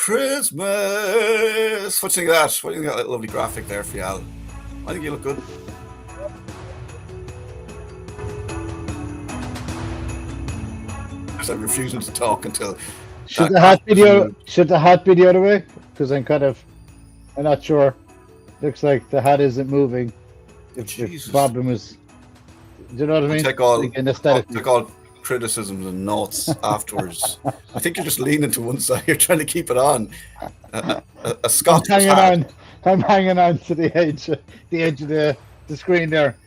Christmas. What do you think of that? What do you think of that lovely graphic there for you, Al? I think you look good. I'm refusing to talk until. Should the hat be the other way? Because I'm not sure. Looks like the hat isn't moving. If the problem is, do you know what I mean? Take all criticisms and notes afterwards. I think you're just leaning to one side. You're trying to keep it on. A Scottish hat. I'm hanging on to the edge of the screen there.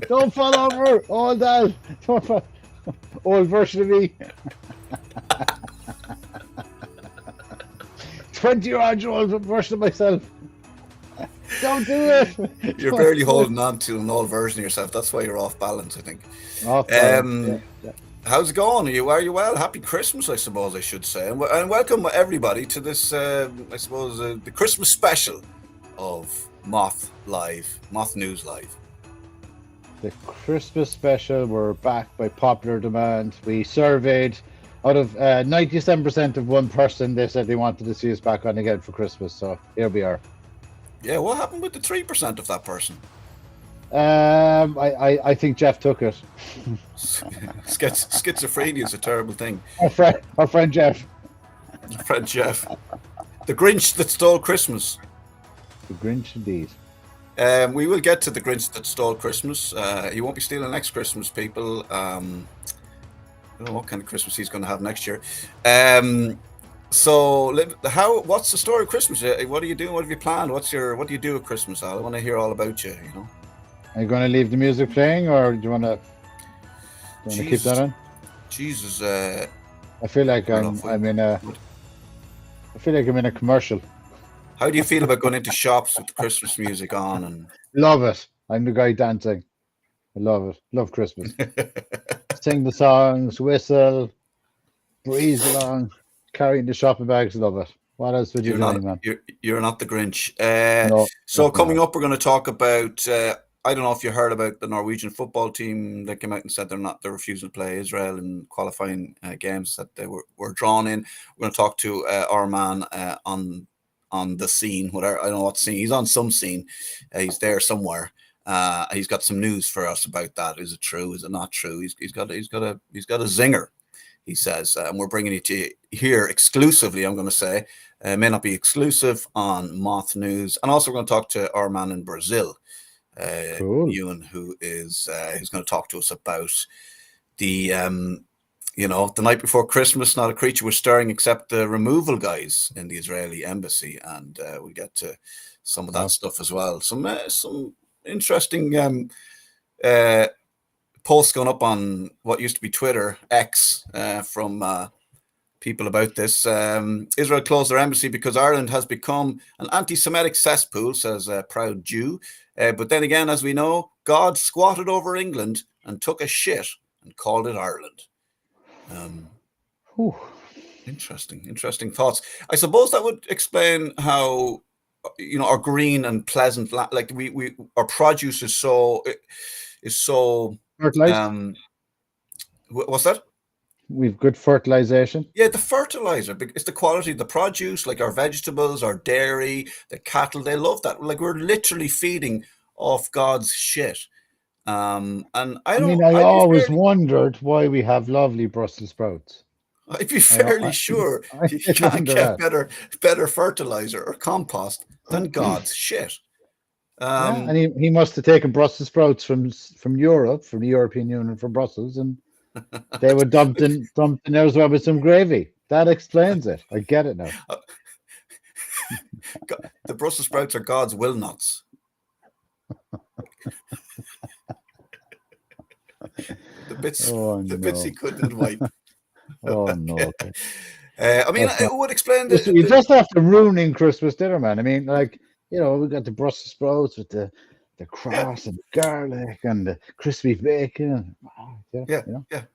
Don't fall over, old Dad. Don't fall. Old version of me. 20-year-old version of myself. Don't do it. You're barely holding on to an old version of yourself. That's why you're off balance, I think. Yeah. How's it going? Are you well? Happy Christmas, I suppose I should say, and welcome everybody to this. I suppose the Christmas special of MOTH News Live. The Christmas special. We're back by popular demand. We surveyed out of 97% of one person. They said they wanted to see us back on again for Christmas. So here we are. Yeah, what happened with the 3% of that person? I think Jeff took it. Schizophrenia is a terrible thing. Our friend Jeff. The Grinch that stole Christmas. The Grinch, indeed. We will get to the Grinch that stole Christmas. He won't be stealing next Christmas, people. I don't know what kind of Christmas he's going to have next year. What's the story of Christmas? What are you doing? What have you planned? What do you do at Christmas, Al? I want to hear all about you. Are you going to leave the music playing, or do you want to keep that on? Jesus. I feel like I'm in a commercial. How do you feel about going into shops with Christmas music on? And love it. I'm the guy dancing. I love it. Love Christmas. Sing the songs, whistle, breeze along, carrying the shopping bags. Love it. What else would you do, man? You're not the Grinch. No, so coming up, we're going to talk about. I don't know if you heard about the Norwegian football team that came out and said they're refusing to play Israel in qualifying games that they were drawn in. We're going to talk to our man on the scene, whatever. I don't know what scene. He's on some scene. He's there somewhere. He's got some news for us about that. Is it true? Is it not true? He's got a zinger, he says, and we're bringing it to you here exclusively. I'm going to say, may not be exclusive on MOTH News, and also we're going to talk to our man in Brazil, Ewan, who is who's going to talk to us about the the night before Christmas. Not a creature was stirring except the removal guys in the Israeli embassy, and we'll get to some of that stuff as well. Some interesting posts going up on what used to be Twitter, X, from people about this. Israel closed their embassy because Ireland has become an anti-Semitic cesspool, says a proud Jew. But then again, as we know, God squatted over England and took a shit and called it Ireland. Interesting thoughts. I suppose that would explain how our green and pleasant we our produce is so fertilized. What's that? We've good fertilization. Yeah, the fertilizer. It's the quality of the produce, like our vegetables, our dairy, the cattle. They love that. Like we're literally feeding off God's shit. And I always wondered why we have lovely Brussels sprouts. I'd be fairly sure you can't get better fertilizer or compost than God's shit. And he must have taken Brussels sprouts from Europe, from the European Union, from Brussels, and they were dumped in there as well with some gravy. That explains it. I get it now. The Brussels sprouts are God's will nuts. The bits he couldn't wipe. Oh no! Okay. It would explain this. You just after ruining Christmas dinner, man. I mean, we got the Brussels sprouts with the cross and the garlic and the crispy bacon. Yeah.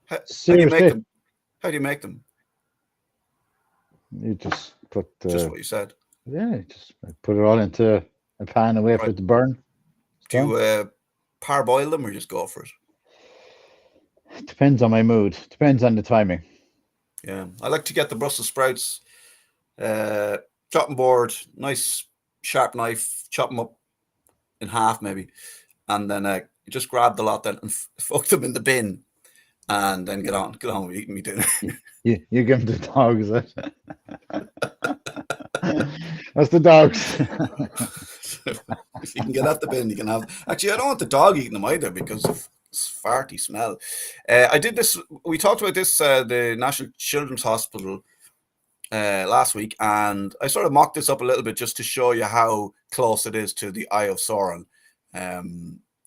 How do you make them? You just put just what you said. Yeah, just put it all into a pan and wait for it to burn. Do you parboil them or just go for it? Depends on my mood. Depends on the timing. Yeah, I like to get the Brussels sprouts chopping board, nice sharp knife, chop them up in half maybe, and then you just grab the lot then and fuck them in the bin, and then get on with eating me dinner. You give them the dogs. That's the dogs. If you can get out the bin, you can have. Actually, I don't want the dog eating them either because of farty smell. I did this. We talked about this the National Children's Hospital last week, and I sort of mocked this up a little bit just to show you how close it is to the Eye of Sauron. I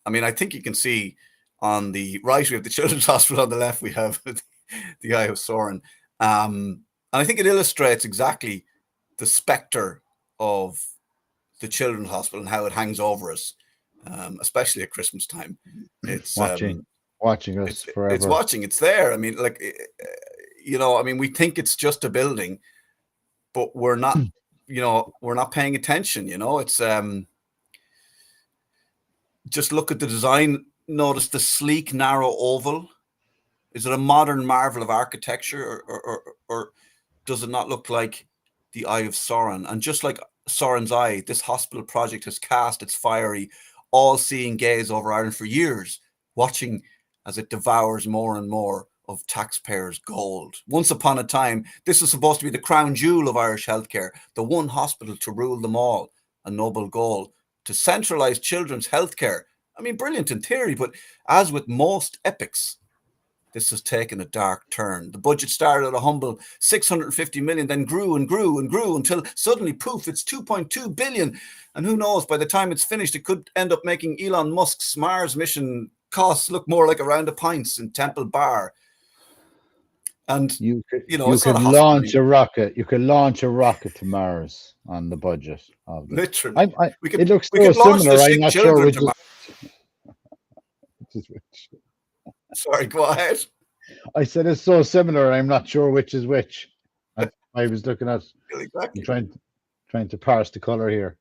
mean, I think you can see on the right we have the Children's Hospital, on the left we have the Eye of Sauron, and I think it illustrates exactly the spectre of the Children's Hospital and how it hangs over us, especially at Christmas time. It's watching us forever. It's watching. It's there. I mean, like, you know, I mean, we think it's just a building, but we're not. You know, we're not paying attention. You know, it's just look at the design. Notice the sleek, narrow oval. Is it a modern marvel of architecture, or does it not look like the Eye of Sauron? And just like Sauron's eye, this hospital project has cast its fiery, all-seeing gaze over Ireland for years, watching as it devours more and more of taxpayers' gold. Once upon a time, this was supposed to be the crown jewel of Irish healthcare, the one hospital to rule them all, a noble goal, to centralise children's healthcare. I mean, brilliant in theory, but as with most epics, this has taken a dark turn. The budget started at a humble 650 million, then grew and grew and grew until suddenly, poof, it's 2.2 billion. And who knows, by the time it's finished, it could end up making Elon Musk's Mars mission costs look more like a round of pints in Temple Bar. And you could launch a rocket. You could launch a rocket to Mars on the budget of this. Literally, it looks so similar. I'm not sure which is which. Sorry, go ahead. I said it's so similar. I'm not sure which is which. I was looking at exactly trying to parse the color here.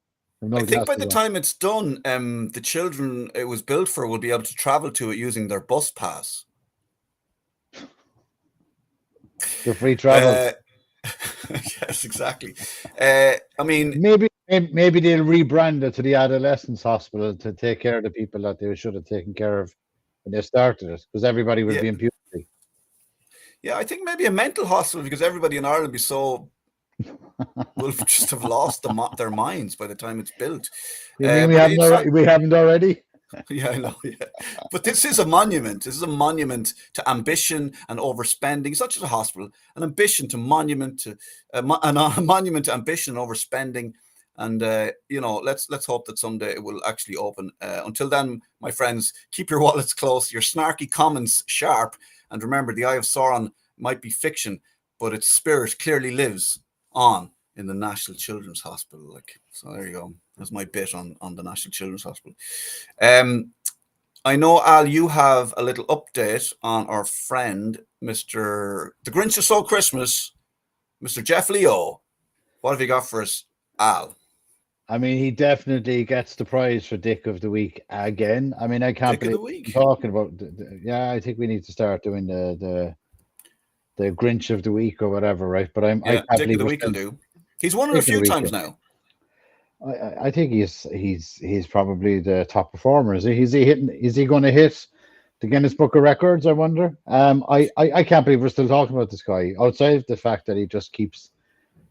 I think by the time it's done, the children it was built for will be able to travel to it using their bus pass. The free travel. Yes, exactly. I mean, maybe they'll rebrand it to the Adolescents Hospital to take care of the people that they should have taken care of when they started it, because everybody would be in puberty. Yeah, I think maybe a mental hospital, because everybody in Ireland will be so will just have lost their minds by the time it's built. You mean we haven't already? Yeah, I know. Yeah, but this is a monument. This is a monument to ambition and overspending. It's not just a hospital. An ambition to monument to a monument to ambition and overspending. And you know, let's hope that someday it will actually open. Until then, my friends, keep your wallets close, your snarky comments sharp, and remember, the Eye of Sauron might be fiction, but its spirit clearly lives on in the National Children's Hospital. Like, so there you go. That's my bit on the National Children's Hospital. I know, Al, you have a little update on our friend, Mr. The Grinch Who Stole Christmas, Mr. Jeff Leo. What have you got for us, Al? I mean, he definitely gets the prize for Dick of the Week again. I mean, I can't believe talking about. Yeah, I think we need to start doing the Grinch of the Week or whatever, right? But I can't Dick of the Week will do. He's won it a few times now. I think he's probably the top performer. Is he going to hit the Guinness Book of Records? I wonder. I can't believe we're still talking about this guy, outside of the fact that he just keeps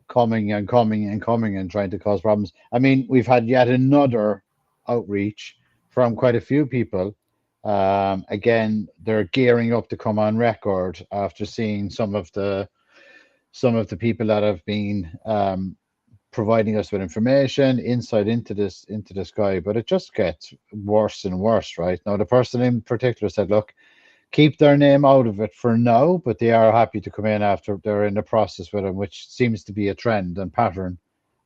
coming and trying to cause problems. I mean, we've had yet another outreach from quite a few people. Again, they're gearing up to come on record after seeing some of the people that have been providing us with information, insight into this guy. But it just gets worse and worse, right? Now, the person in particular said, look, keep their name out of it for now, but they are happy to come in after they're in the process with him, which seems to be a trend and pattern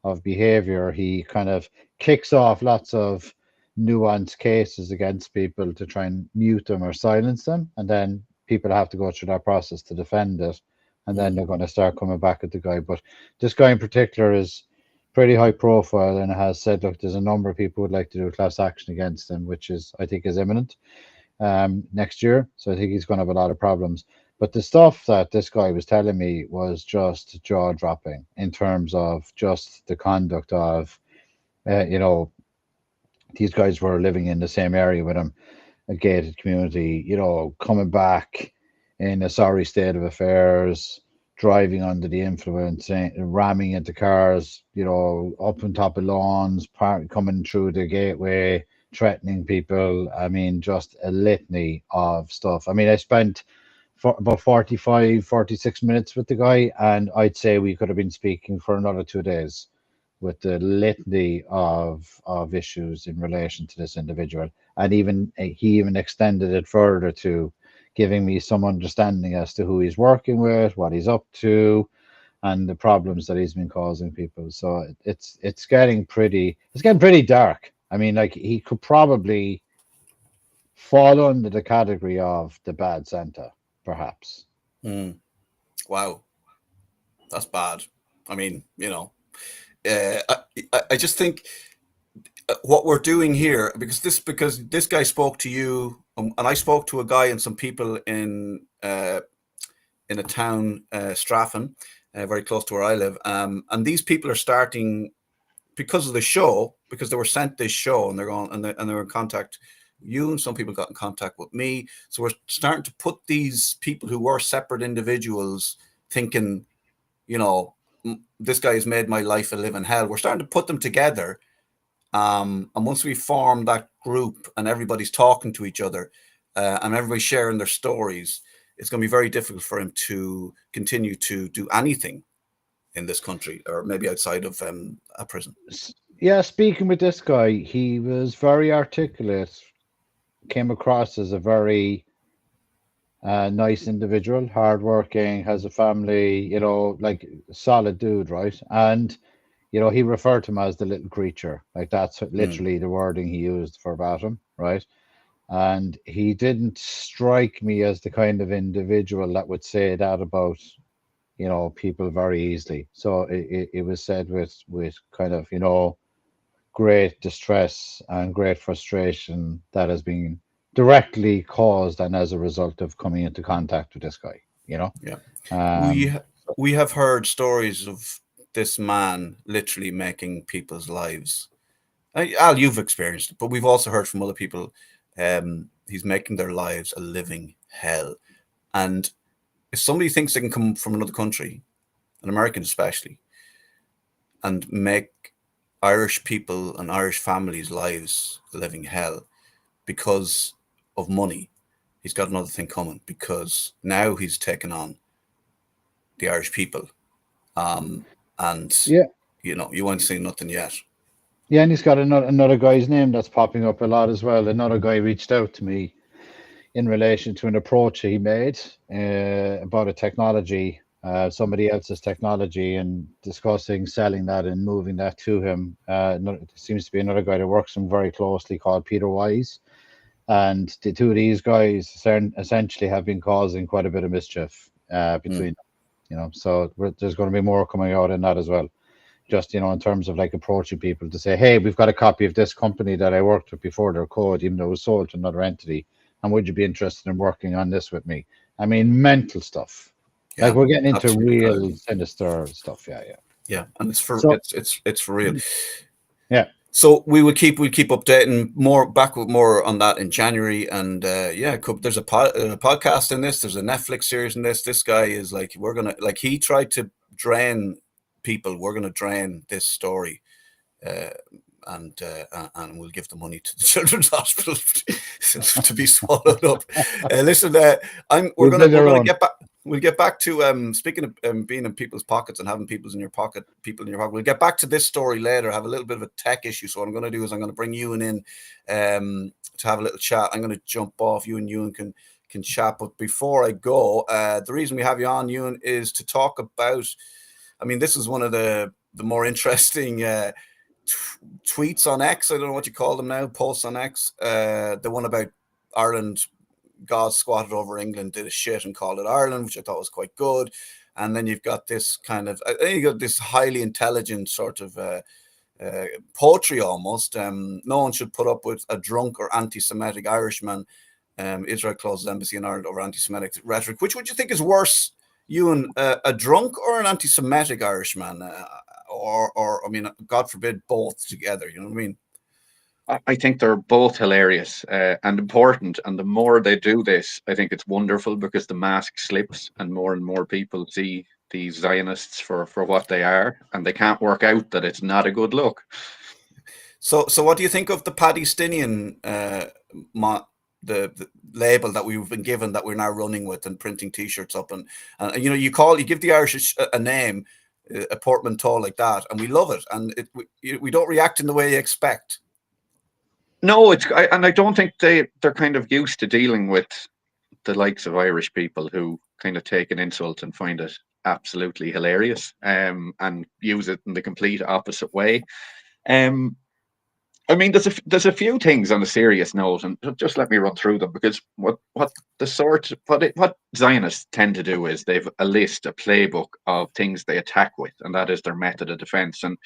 of behavior. He kind of kicks off lots of nuanced cases against people to try and mute them or silence them, and then people have to go through that process to defend it, and then they're going to start coming back at the guy. But this guy in particular is pretty high profile and has said, look, there's a number of people who would like to do a class action against him, which I think is imminent next year. So I think he's going to have a lot of problems. But the stuff that this guy was telling me was just jaw dropping in terms of just the conduct of, you know, these guys were living in the same area with him, a gated community, you know, coming back in a sorry state of affairs, driving under the influence, ramming into cars, you know, up on top of lawns, coming through the gateway, threatening people. I mean, just a litany of stuff. I mean, I spent about 45, 46 minutes with the guy, and I'd say we could have been speaking for another 2 days with the litany of issues in relation to this individual. And even he even extended it further to giving me some understanding as to who he's working with, what he's up to, and the problems that he's been causing people. So it's getting pretty dark. I mean, like, he could probably fall under the category of the bad Santa, perhaps. Wow, that's bad. I mean, you know, I just think what we're doing here, because this guy spoke to you, and I spoke to a guy and some people in a town, Straffan, very close to where I live, and these people are starting because of the show, because they were sent this show, and they're going and they were in contact with you, and some people got in contact with me. So we're starting to put these people who were separate individuals, thinking, you know, this guy has made my life a living hell. We're starting to put them together. And once we form that group and everybody's talking to each other, and everybody's sharing their stories, it's going to be very difficult for him to continue to do anything in this country, or maybe outside of a prison. Yeah, speaking with this guy, he was very articulate, came across as a very nice individual, hardworking, has a family, you know, like, solid dude, right? And, you know, he referred to him as the little creature. Like, that's literally the wording he used for about him, right? And he didn't strike me as the kind of individual that would say that about, you know, people very easily. So it was said with kind of, you know, great distress and great frustration that has been directly caused and as a result of coming into contact with this guy, you know. Yeah, Um, we have heard stories of this man literally making people's lives. Al, you've experienced it, but we've also heard from other people. He's making their lives a living hell. And if somebody thinks they can come from another country, an American especially, and make Irish people and Irish families' lives a living hell because of money, he's got another thing coming, because now he's taken on the Irish people. And, yeah, you know, you won't see nothing yet. yeah, and he's got another guy's name that's popping up a lot as well. Another guy reached out to me in relation to an approach he made about a technology, somebody else's technology, and discussing selling that and moving that to him. There seems to be another guy that works with him very closely called Peter Wise. And the two of these guys essentially have been causing quite a bit of mischief between them, you know. So there's going to be more coming out in that as well. Just, you know, in terms of like approaching people to say, hey, we've got a copy of this company that I worked with before, their code, even though it was sold to another entity. And would you be interested in working on this with me? I mean, mental stuff. Yeah, like, we're getting into real crazy. sinister stuff. Yeah, and it's for So, it's for real. yeah. So we'll keep updating more, back with more on that in January. And yeah, there's a podcast in this. There's a Netflix series in this. This guy is like, we're gonna, like, he tried to drain people. We're gonna drain this story. And we'll give the money to the Children's Hospital to be swallowed up. Listen, we're gonna get back. We'll get back to speaking of being in people's pockets and having people in your pocket. We'll get back to this story later. Have a little bit of a tech issue. So what I'm going to do is I'm going to bring Ewan in to have a little chat. I'm going to jump off. You and Ewan can chat. But before I go, the reason we have you on, Ewan, is to talk about. I mean, this is one of the more interesting tweets on X. I don't know what you call them now. Posts on X. The one about Ireland. God squatted over England, did a shit and called it Ireland, which I thought was quite good. And then you've got this kind of, I think you got this highly intelligent sort of poetry almost. No one should put up with a drunk or anti-Semitic Irishman Israel closes embassy in Ireland over anti-Semitic rhetoric. Which would you think is worse, Ewan, a drunk or an anti-Semitic Irishman? Or I mean, God forbid, both together. You know what I mean? I think they're both hilarious and important. And the more they do this, I think it's wonderful because the mask slips and more people see these Zionists for what they are, and they can't work out that it's not a good look. So what do you think of the Palestinian the label that we've been given, that we're now running with and printing T-shirts up, and you know, you give the Irish a name, a portmanteau like that, and we love it, and we don't react in the way you expect. No, and I don't think they're kind of used to dealing with the likes of Irish people who kind of take an insult and find it absolutely hilarious, and use it in the complete opposite way. I mean, there's a few things on a serious note, and just let me run through them, because what Zionists tend to do is they've a playbook of things they attack with, and that is their method of defense. And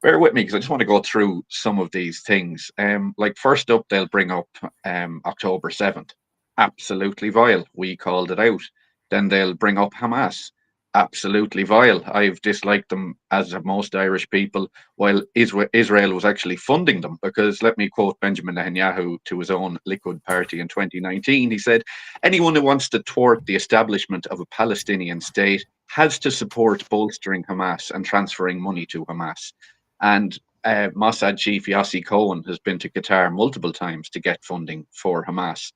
bear with me, because I just want to go through some of these things. Like, first up, they'll bring up October 7th. Absolutely vile. We called it out. Then they'll bring up Hamas. Absolutely vile. I've disliked them, as have most Irish people, while Israel was actually funding them. Because let me quote Benjamin Netanyahu to his own Likud party in 2019. He said, "Anyone who wants to thwart the establishment of a Palestinian state has to support bolstering Hamas and transferring money to Hamas." And Mossad chief Yossi Cohen has been to Qatar multiple times to get funding for Hamas.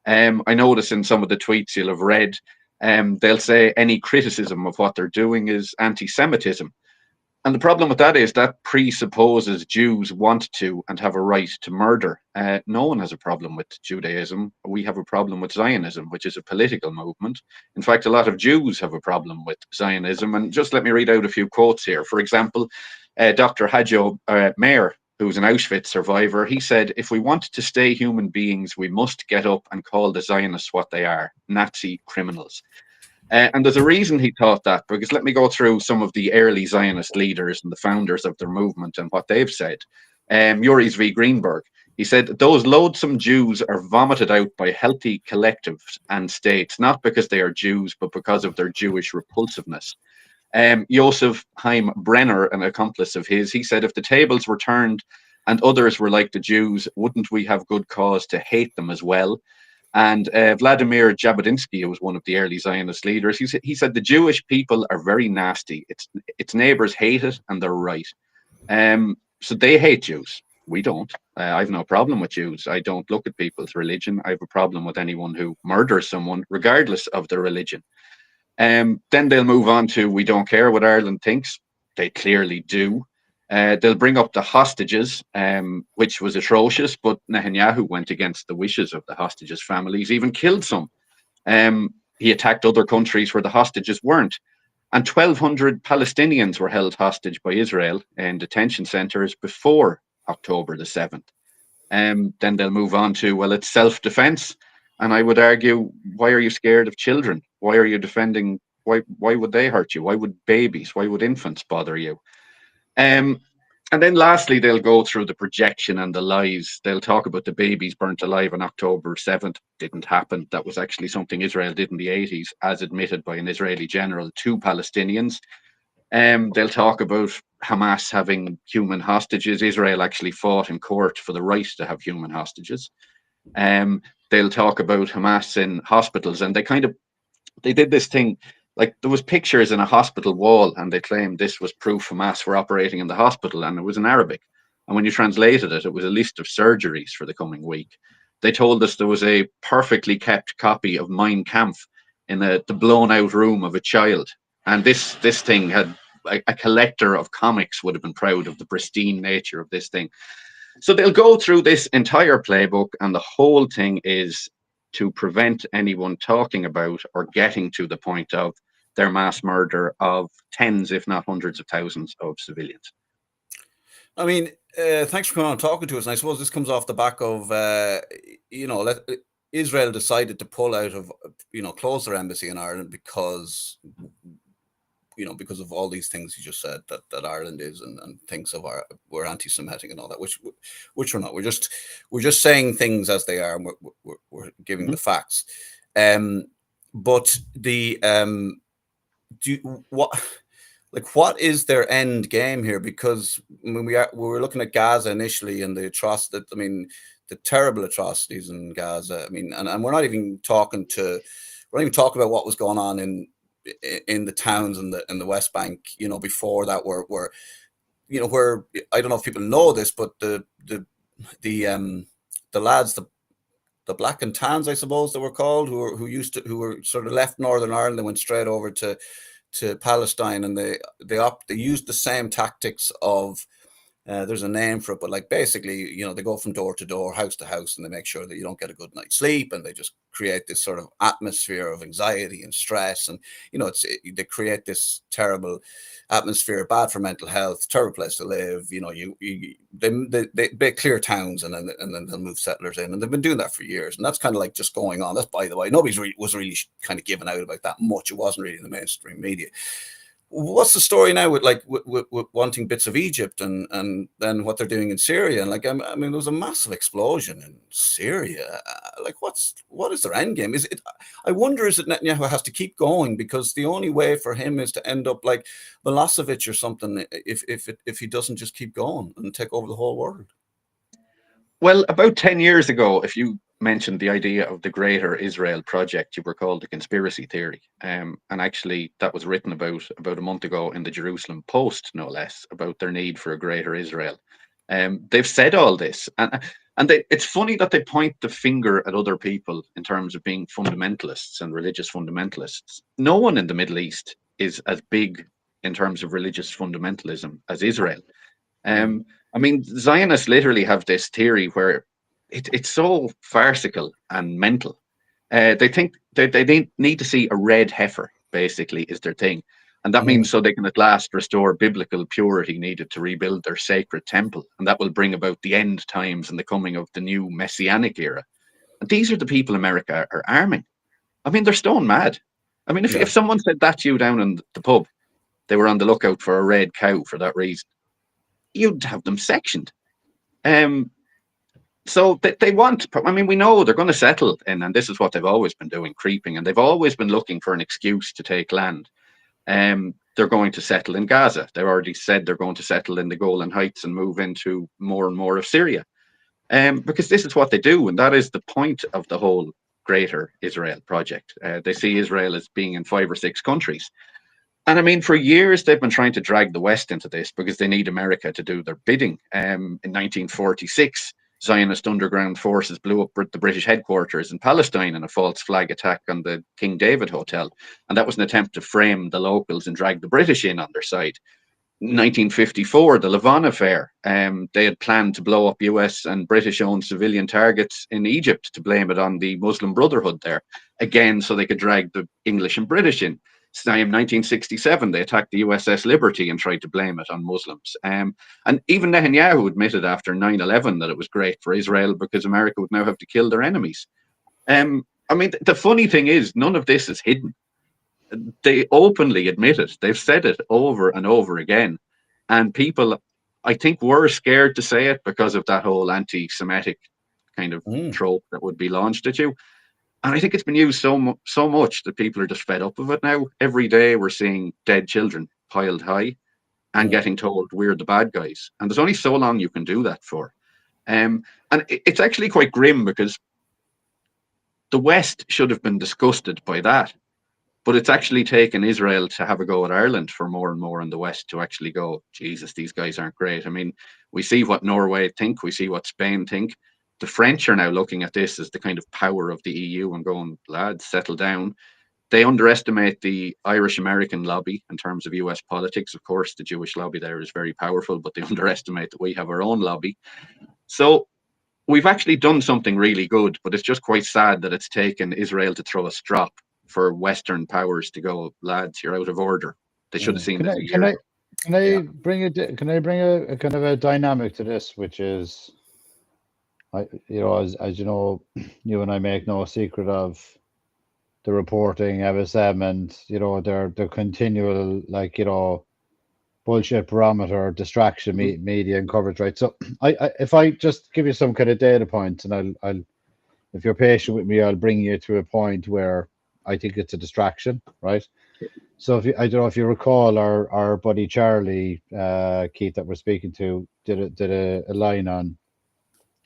I notice in some of the tweets you'll have read, they'll say any criticism of what they're doing is anti-Semitism. And the problem with that is that presupposes Jews want to and have a right to murder. No one has a problem with Judaism. We have a problem with Zionism, which is a political movement. In fact, a lot of Jews have a problem with Zionism. And just let me read out a few quotes here. For example, Dr. Hajo Meir, who's an Auschwitz survivor, he said, "If we want to stay human beings, we must get up and call the Zionists what they are, Nazi criminals." And there's a reason he thought that, because let me go through some of the early Zionist leaders and the founders of their movement and what they've said. Uri V. Greenberg, he said, "Those loathsome Jews are vomited out by healthy collectives and states, not because they are Jews, but because of their Jewish repulsiveness." Joseph Haim Brenner, an accomplice of his, he said, "If the tables were turned and others were like the Jews, wouldn't we have good cause to hate them as well?" And Vladimir Jabotinsky, who was one of the early Zionist leaders, he said, "The Jewish people are very nasty. Its neighbors hate it, and they're right." So they hate Jews. We don't. I've no problem with Jews. I don't look at people's religion. I have a problem with anyone who murders someone, regardless of their religion. Then they'll move on to, we don't care what Ireland thinks. They clearly do. They'll bring up the hostages, which was atrocious, but Netanyahu went against the wishes of the hostages' families, even killed some. He attacked other countries where the hostages weren't. And 1,200 Palestinians were held hostage by Israel in detention centres before October the 7th. Then they'll move on to, well, it's self-defense. And I would argue, why are you scared of children? Why are you defending? Why would they hurt you? Why would babies? Why would infants bother you? And then lastly, they'll go through the projection and the lies. They'll talk about the babies burnt alive on October 7th. Didn't happen. That was actually something Israel did in the 80s, as admitted by an Israeli general to Palestinians. They'll talk about Hamas having human hostages. Israel actually fought in court for the right to have human hostages. They'll talk about Hamas in hospitals, and they did this thing, like there was pictures in a hospital wall, and they claimed this was proof Hamas were operating in the hospital, and it was in Arabic. And when you translated it, it was a list of surgeries for the coming week. They told us there was a perfectly kept copy of Mein Kampf in the blown out room of a child. And this thing had a collector of comics would have been proud of the pristine nature of this thing. So they'll go through this entire playbook, and the whole thing is to prevent anyone talking about or getting to the point of their mass murder of tens, if not hundreds of thousands of civilians. I mean, thanks for coming on and talking to us. And I suppose this comes off the back of, Israel decided to pull out of, close their embassy in Ireland because of all these things you just said that Ireland is and thinks of we're anti-Semitic and all that, which which we're not. We're just saying things as they are, and we're giving the facts. But the what is their end game here? Because when we were looking at Gaza initially and the atrocity, I mean, the terrible atrocities in Gaza. I mean, and we're not even talking about what was going on in the towns in the West Bank, you know, before that, where you know, where I don't know if people know this, but the lads, the black and tans, I suppose they were called, who were sort of left Northern Ireland, they went straight over to Palestine, and they used the same tactics of there's a name for it, but like basically, you know, they go from door to door, house to house, and they make sure that you don't get a good night's sleep, and they just create this sort of atmosphere of anxiety and stress, and you know, they create this terrible atmosphere, bad for mental health, terrible place to live. You know, they clear towns and then they'll move settlers in, and they've been doing that for years, and that's kind of like just going on. That's, by the way, nobody was really kind of giving out about that much. It wasn't really in the mainstream media. What's the story now with wanting bits of Egypt and then what they're doing in Syria? And like, I mean, there was a massive explosion in Syria. Like, what is their end game? Is it? I wonder, is it Netanyahu has to keep going because the only way for him is to end up like Milosevic or something if he doesn't just keep going and take over the whole world? Well, about 10 years ago, if you mentioned the idea of the Greater Israel Project, you were called a conspiracy theory. And actually, that was written about a month ago in the Jerusalem Post, no less, about their need for a Greater Israel. They've said all this. And it's funny that they point the finger at other people in terms of being fundamentalists and religious fundamentalists. No one in the Middle East is as big in terms of religious fundamentalism as Israel. I mean, Zionists literally have this theory where it's so farcical and mental. They think they need to see a red heifer, basically, is their thing. And that means so they can at last restore biblical purity needed to rebuild their sacred temple. And that will bring about the end times and the coming of the new messianic era. And these are the people America are arming. I mean, they're stone mad. I mean, if someone said that to you down in the pub, they were on the lookout for a red cow for that reason, you'd have them sectioned. So they want, I mean, we know they're going to settle in, and this is what they've always been doing, creeping, and they've always been looking for an excuse to take land. They're going to settle in Gaza. They've already said they're going to settle in the Golan Heights and move into more and more of Syria. Because this is what they do, and that is the point of the whole Greater Israel Project. They see Israel as being in 5 or 6 countries. And I mean, for years, they've been trying to drag the West into this because they need America to do their bidding. In 1946, Zionist underground forces blew up the British headquarters in Palestine in a false flag attack on the King David Hotel. And that was an attempt to frame the locals and drag the British in on their side. 1954, the Lavon affair. They had planned to blow up US and British-owned civilian targets in Egypt to blame it on the Muslim Brotherhood there. Again, so they could drag the English and British in. In 1967, they attacked the USS Liberty and tried to blame it on Muslims. And even Netanyahu admitted after 9/11 that it was great for Israel because America would now have to kill their enemies. I mean, the funny thing is, none of this is hidden. They openly admit it. They've said it over and over again. And people, I think, were scared to say it because of that whole anti-Semitic kind of trope that would be launched at you. And I think it's been used so much that people are just fed up of it now. Every day we're seeing dead children piled high and getting told we're the bad guys. And there's only so long you can do that for. And it's actually quite grim because the West should have been disgusted by that. But it's actually taken Israel to have a go at Ireland for more and more in the West to actually go, Jesus, these guys aren't great. I mean, we see what Norway think. We see what Spain think. The French are now looking at this as the kind of power of the EU and going, lads, settle down. They underestimate the Irish-American lobby in terms of US politics. Of course, the Jewish lobby there is very powerful, but they underestimate that we have our own lobby. So we've actually done something really good, but it's just quite sad that it's taken Israel to throw a strop for Western powers to go, lads, you're out of order. They should have seen this a year ago. Can I bring a kind of a dynamic to this, which is, as you know, you and I make no secret of the reporting, MSM, and their continual, bullshit barometer, distraction, media and coverage, right? So if I just give you some kind of data points, and I'll if you're patient with me, I'll bring you to a point where I think it's a distraction, right? So I don't know if you recall our buddy Charlie, Keith, that we're speaking to, did a line on.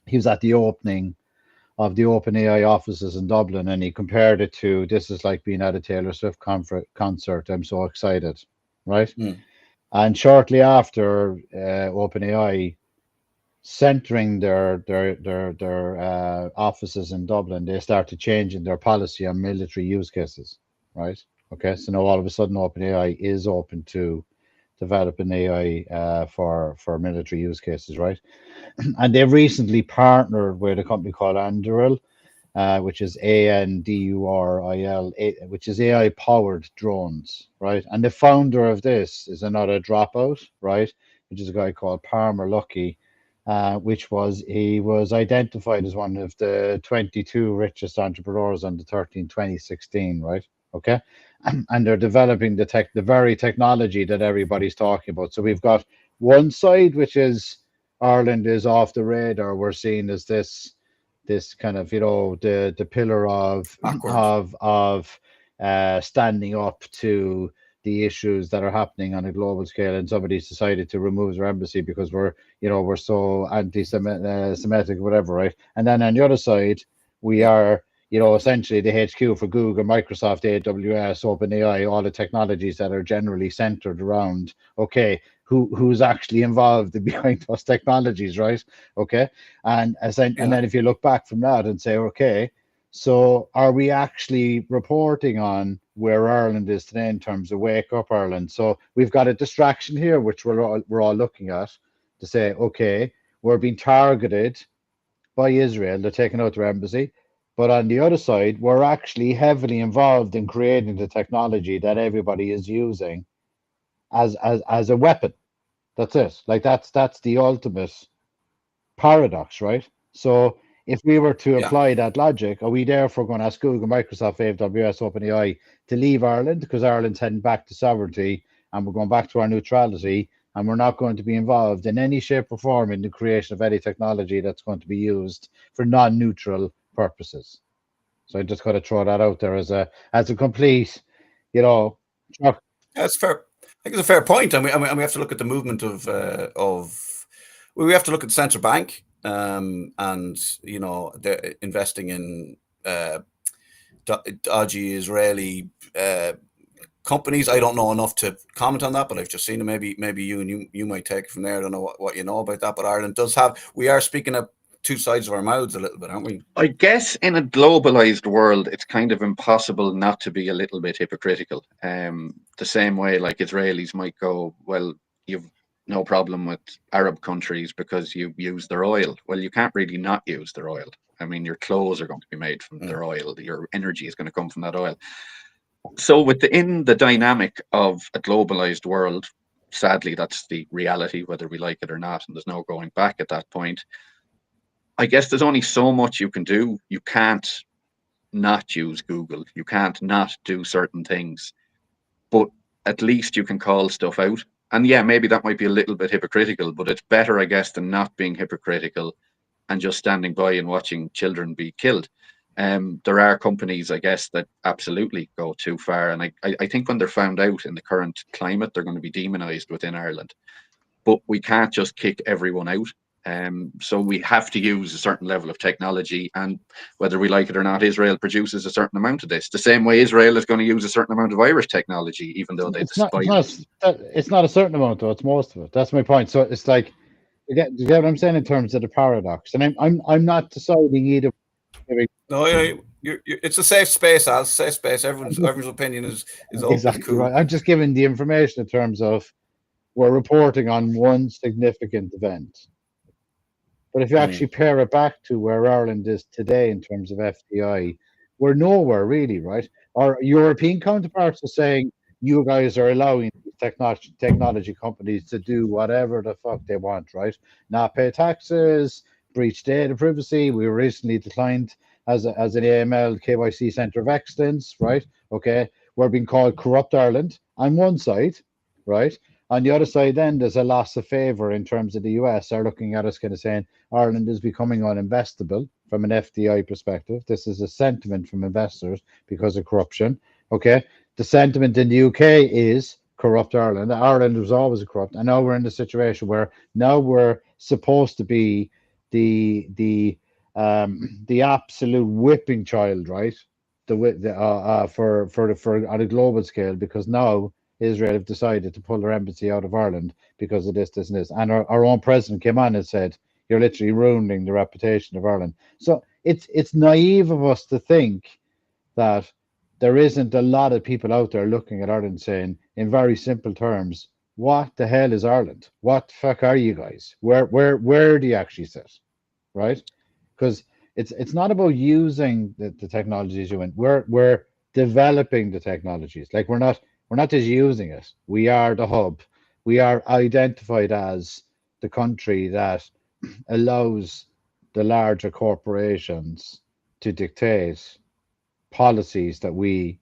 He was at the opening of the OpenAI offices in Dublin, and he compared it to, this is like being at a Taylor Swift concert. I'm so excited, right? And shortly after, OpenAI centering their offices in Dublin, they started changing their policy on military use cases, right? Okay, so now all of a sudden OpenAI is open to developing AI for military use cases, right? And they've recently partnered with a company called Anduril, which is Anduril, which is AI-powered drones, right? And the founder of this is another dropout, right? Which is a guy called Palmer Luckey, he was identified as one of the 22 richest entrepreneurs under 2016, right? Okay, and they're developing the very technology that everybody's talking about. So we've got one side, which is Ireland is off the radar. We're seen as this kind of, the pillar of standing up to the issues that are happening on a global scale, and somebody's decided to remove their embassy because we're so anti-Semitic, whatever, right? And then on the other side, we are, essentially the HQ for Google, Microsoft, AWS, OpenAI, all the technologies that are generally centered around, okay, who's actually involved behind those technologies, right? Okay, and then if you look back from that and say, okay, so are we actually reporting on where Ireland is today in terms of Wake Up Ireland? So we've got a distraction here, which we're all looking at, to say, okay, we're being targeted by Israel. They're taking out their embassy. But on the other side, we're actually heavily involved in creating the technology that everybody is using as a weapon. That's it. Like that's the ultimate paradox, right? So if we were to apply that logic, are we therefore going to ask Google, Microsoft, AWS, OpenAI to leave Ireland because Ireland's heading back to sovereignty and we're going back to our neutrality, and we're not going to be involved in any shape or form in the creation of any technology that's going to be used for non-neutral purposes? So I just got to throw that out there as a complete, That's fair. I think it's a fair point, and we have to look at the movement of we have to look at the central bank, and they're investing in dodgy Israeli companies. I don't know enough to comment on that, but I've just seen it. Maybe you might take it from there. I don't know what you know about that, but Ireland does have. We are speaking of two sides of our mouths a little bit, aren't we? I guess in a globalized world, it's kind of impossible not to be a little bit hypocritical. The same way, like Israelis might go, well, you've no problem with Arab countries because you use their oil. Well, you can't really not use their oil. I mean, your clothes are going to be made from their oil. Your energy is going to come from that oil. So within the dynamic of a globalized world, sadly, that's the reality, whether we like it or not, and there's no going back at that point. I guess there's only so much you can do. You can't not use Google. You can't not do certain things, but at least you can call stuff out. And yeah, maybe that might be a little bit hypocritical, but it's better, I guess, than not being hypocritical and just standing by and watching children be killed. There are companies, I guess, that absolutely go too far. And I think when they're found out in the current climate, they're going to be demonized within Ireland. But we can't just kick everyone out. So we have to use a certain level of technology, and whether we like it or not, Israel produces a certain amount of this. The same way Israel is going to use a certain amount of Irish technology, even though they despise it. It's not a certain amount, though. It's most of it. That's my point. So it's like, you get what I'm saying in terms of the paradox, and I'm not deciding either. No, it's a safe space, Al. Safe space. Everyone's opinion is exactly cool. Right. I'm just giving the information in terms of we're reporting on one significant event. But if you actually pair it back to where Ireland is today in terms of FDI, we're nowhere really, right? Our European counterparts are saying you guys are allowing technology companies to do whatever the fuck they want, right? Not pay taxes, breach data privacy. We were recently declined as an AML KYC Centre of Excellence, right? Okay, we're being called corrupt Ireland on one side, right? On the other side, then there's a loss of favour in terms of the US. They're looking at us kind of saying Ireland is becoming uninvestable from an FDI perspective. This is a sentiment from investors because of corruption. Okay. The sentiment in the UK is corrupt Ireland. Ireland was always corrupt. And now we're in the situation where now we're supposed to be the absolute whipping child, right? For on a global scale, because now Israel have decided to pull their embassy out of Ireland because of this, and this. And our own president came on and said, "You're literally ruining the reputation of Ireland." So it's naive of us to think that there isn't a lot of people out there looking at Ireland saying, in very simple terms, what the hell is Ireland? What the fuck are you guys? Where do you actually sit? Right? Because it's not about using the technologies you want. We're developing the technologies. Like we're not just using it. We are the hub. We are identified as the country that allows the larger corporations to dictate policies that we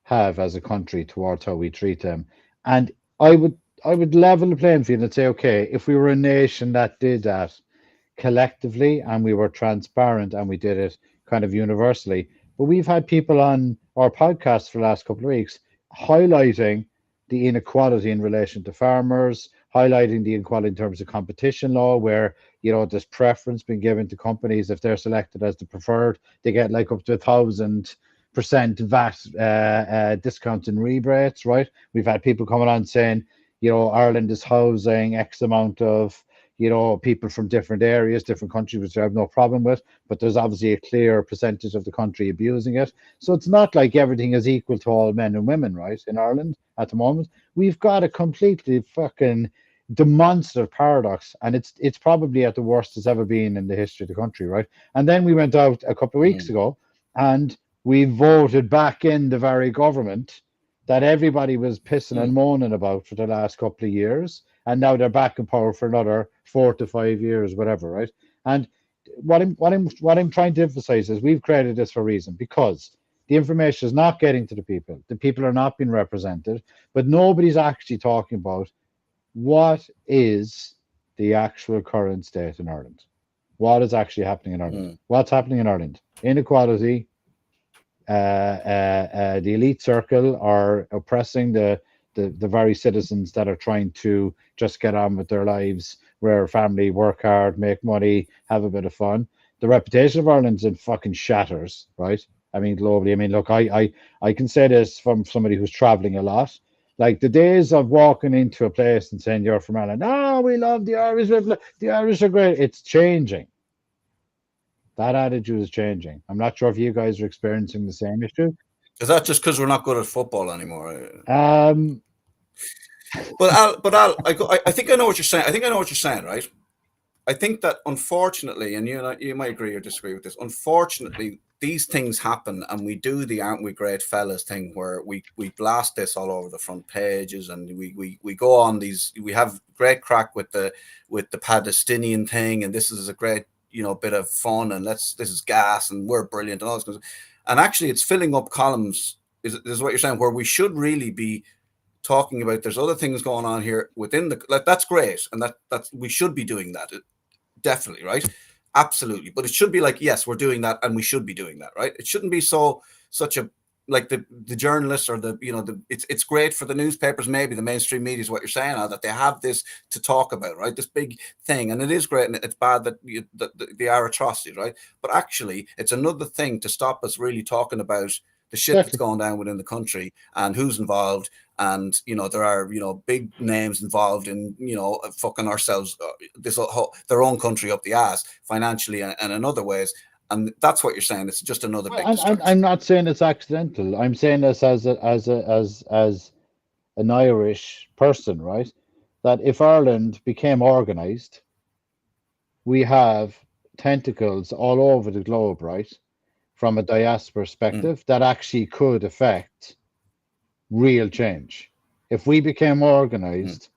have as a country towards how we treat them. And I would level the playing field and say, okay, if we were a nation that did that collectively and we were transparent and we did it kind of universally. But we've had people on our podcast for the last couple of weeks highlighting the inequality in relation to farmers, highlighting the inequality in terms of competition law, where there's preference being given to companies if they're selected as the preferred, they get like up to 1,000% VAT discounts and rebates, right? We've had people coming on saying, Ireland is housing X amount of people from different areas, different countries, which I have no problem with, but there's obviously a clear percentage of the country abusing it. So it's not like everything is equal to all men and women, right? In Ireland at the moment, we've got a completely fucking demonstrative paradox, and it's probably at the worst it's ever been in the history of the country, right? And then we went out a couple of weeks ago and we voted back in the very government that everybody was pissing and moaning about for the last couple of years. And now they're back in power for another 4 to 5 years, whatever, right? And what I'm trying to emphasize is we've created this for a reason, because the information is not getting to the people. The people are not being represented, but nobody's actually talking about what is the actual current state in Ireland. What is actually happening in Ireland? What's happening in Ireland? Inequality. The elite circle are oppressing the very citizens that are trying to just get on with their lives, rear a family, work hard, make money, have a bit of fun. The reputation of Ireland's in fucking shatters, right? I mean, globally. I mean, look, I can say this from somebody who's traveling a lot. Like the days of walking into a place and saying you're from Ireland, we love the Irish, the Irish are great. It's changing. That attitude is changing. I'm not sure if you guys are experiencing the same issue. Is that just because we're not good at football anymore? But Al, I think I know what you're saying. I think I know what you're saying, right? I think that unfortunately, and you might agree or disagree with this, unfortunately, these things happen, and we do the "aren't we great fellas" thing, where we blast this all over the front pages, and we go on these. We have great crack with the Palestinian thing, and this is a great bit of fun, and this is gas, and we're brilliant, and all this. And actually, it's filling up columns. Is what you're saying, where we should really be talking about. There's other things going on here within that's great, and that's we should be doing that, definitely, right? Absolutely. But it should be like, yes, we're doing that, and we should be doing that, right? It shouldn't be such a like the journalists or it's great for the newspapers, maybe the mainstream media is what you're saying, that they have this to talk about, right? This big thing, and it is great, and it's bad that they are atrocities, right? But actually, it's another thing to stop us really talking about the shit that's going down within the country and who's involved. And there are big names involved in fucking ourselves, their own country up the ass financially and in other ways. And that's what you're saying. It's just another big distraction. I'm not saying it's accidental. I'm saying this as an Irish person, right? That if Ireland became organised, we have tentacles all over the globe, right? From a diaspora perspective, that actually could affect real change. If we became organised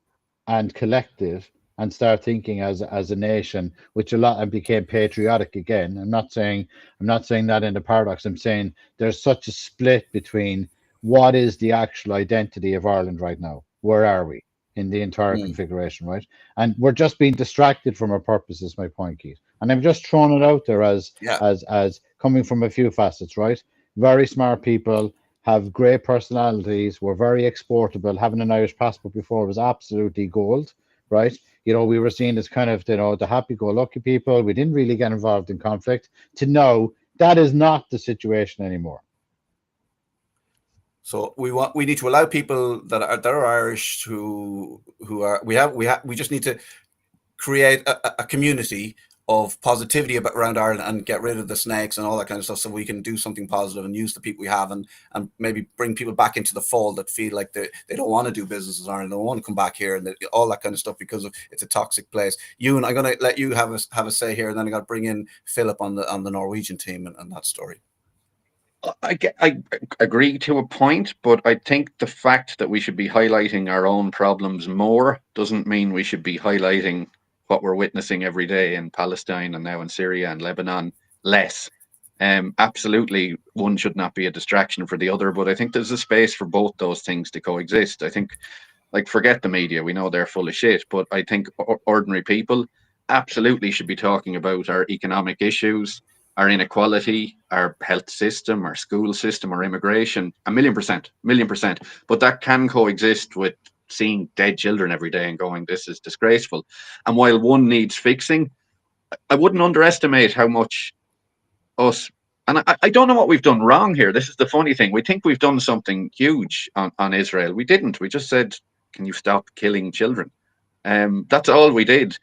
and collective and start thinking as a nation, which a lot, and became patriotic again. I'm not saying that in the paradox. I'm saying there's such a split between what is the actual identity of Ireland right now. Where are we? in the entire configuration, right? And we're just being distracted from our purpose, is my point, Keith. And I'm just throwing it out there as coming from a few facets, right? Very smart people, have great personalities, were very exportable. Having an Irish passport before was absolutely gold, right? You know, we were seen as kind of, you know, the happy-go-lucky people. We didn't really get involved in conflict. To know that is not the situation anymore. So we need to allow people that are Irish who are we just need to create a community of positivity around Ireland and get rid of the snakes and all that kind of stuff, so we can do something positive and use the people we have and maybe bring people back into the fold that feel like they don't want to do business in Ireland, they don't want to come back here, and all that kind of stuff, because it's a toxic place. Ewan, I'm going to let you have a say here, and then I got to bring in Philip on the Norwegian team and that story. I agree to a point, but I think the fact that we should be highlighting our own problems more doesn't mean we should be highlighting what we're witnessing every day in Palestine and now in Syria and Lebanon less. Absolutely, one should not be a distraction for the other, but I think there's a space for both those things to coexist. I think, like, forget the media, we know they're full of shit, but I think ordinary people absolutely should be talking about our economic issues, our inequality, our health system, our school system, our immigration, 1,000,000%. But that can coexist with seeing dead children every day and going, this is disgraceful. And while one needs fixing, I wouldn't underestimate how much us, and I don't know what we've done wrong here. This is the funny thing. We think we've done something huge on Israel. We didn't. We just said, can you stop killing children? That's all we did.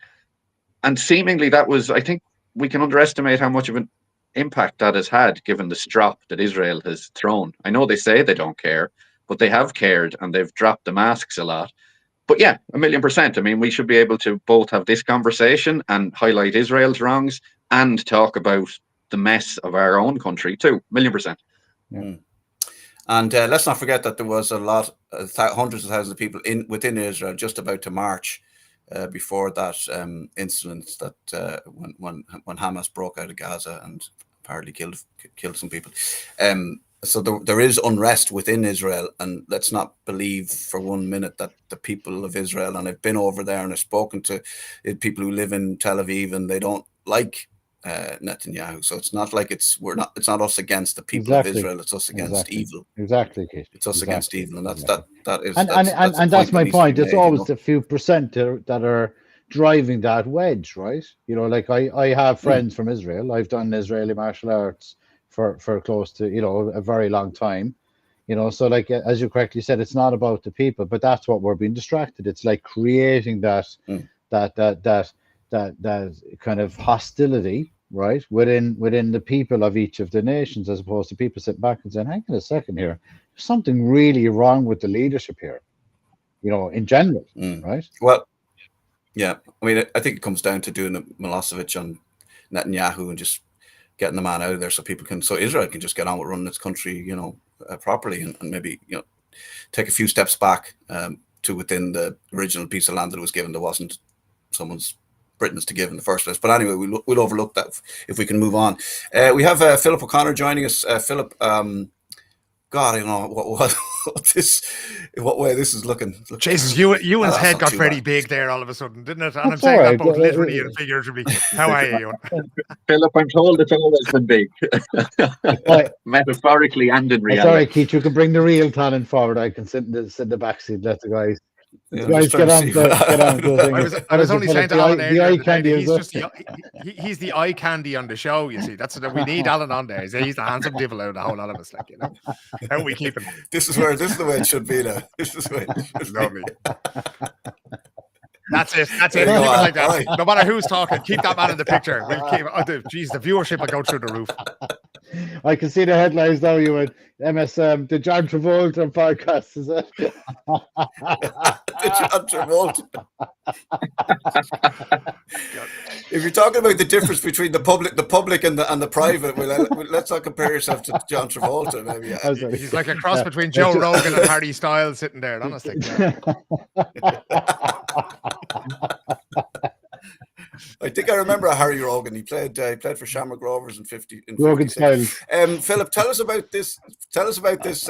And seemingly that was, I think we can underestimate how much of an impact that has had, given the strop that Israel has thrown. I know they say they don't care, but they have cared, and they've dropped the masks a lot. But yeah, 1,000,000%. I mean, we should be able to both have this conversation and highlight Israel's wrongs and talk about the mess of our own country too. 1,000,000%. Yeah. And let's not forget that there was a lot, hundreds of thousands of people within Israel just about to march before that incident that when Hamas broke out of Gaza and apparently killed some people. So there is unrest within Israel, and let's not believe for 1 minute that the people of Israel, and I've been over there and I've spoken to people who live in Tel Aviv, and they don't like Netanyahu. So it's not like it's not us against the people of Israel. It's us against evil. Exactly, Keith. It's us against evil, and that's my point. It's always the few percent that are driving that wedge, right? You know, like I have friends from Israel. I've done Israeli martial arts for close to, you know, a very long time. You know, so like as you correctly said, it's not about the people, but that's what we're being distracted. It's like creating that kind of hostility, right, within the people of each of the nations, as opposed to people sitting back and saying, hang on a second here, there's something really wrong with the leadership here, you know, in general, right? Well, yeah, I mean, I think it comes down to doing Milosevic on Netanyahu and just getting the man out of there so Israel can just get on with running its country, you know, properly, and maybe, you know, take a few steps back to within the original piece of land that it was given. There wasn't Britain's to give in the first place. But anyway, we'll overlook that if we can move on. We have Philip O'Connor joining us. Philip, God, I don't know what way this is looking. Jesus, Ewan's head got very big there all of a sudden, didn't it? And I'm saying that both literally and figuratively. How are you, Ewan? Philip, I'm told it's always been big. Metaphorically and in reality. Sorry, Keith, you can bring the real talent forward. I can sit in the back seat, let the guys. Yeah, Guys, get on. I was only saying to Alan the eye candy. He's the eye candy on the show. You see, that's what we need. Alan on there. He's the handsome devil out of the whole lot of us. Like, you know, how are we keeping? This is the way it should be now. This is the way it should be. That's it. Keep it like that. No matter who's talking, keep that man in the picture. We'll keep. The viewership will go through the roof. I can see the headlines now. You would MSM the John Travolta podcast, is it? The John Travolta. If you're talking about the difference between the public and the private, let's not compare yourself to John Travolta. Maybe he's like a cross between Joe Rogan and Harry Styles sitting there. Honestly. I think I remember Harry Rogan. He played for Shamrock Rovers in 50. Rogan style. Philip, tell us about this. Tell us about this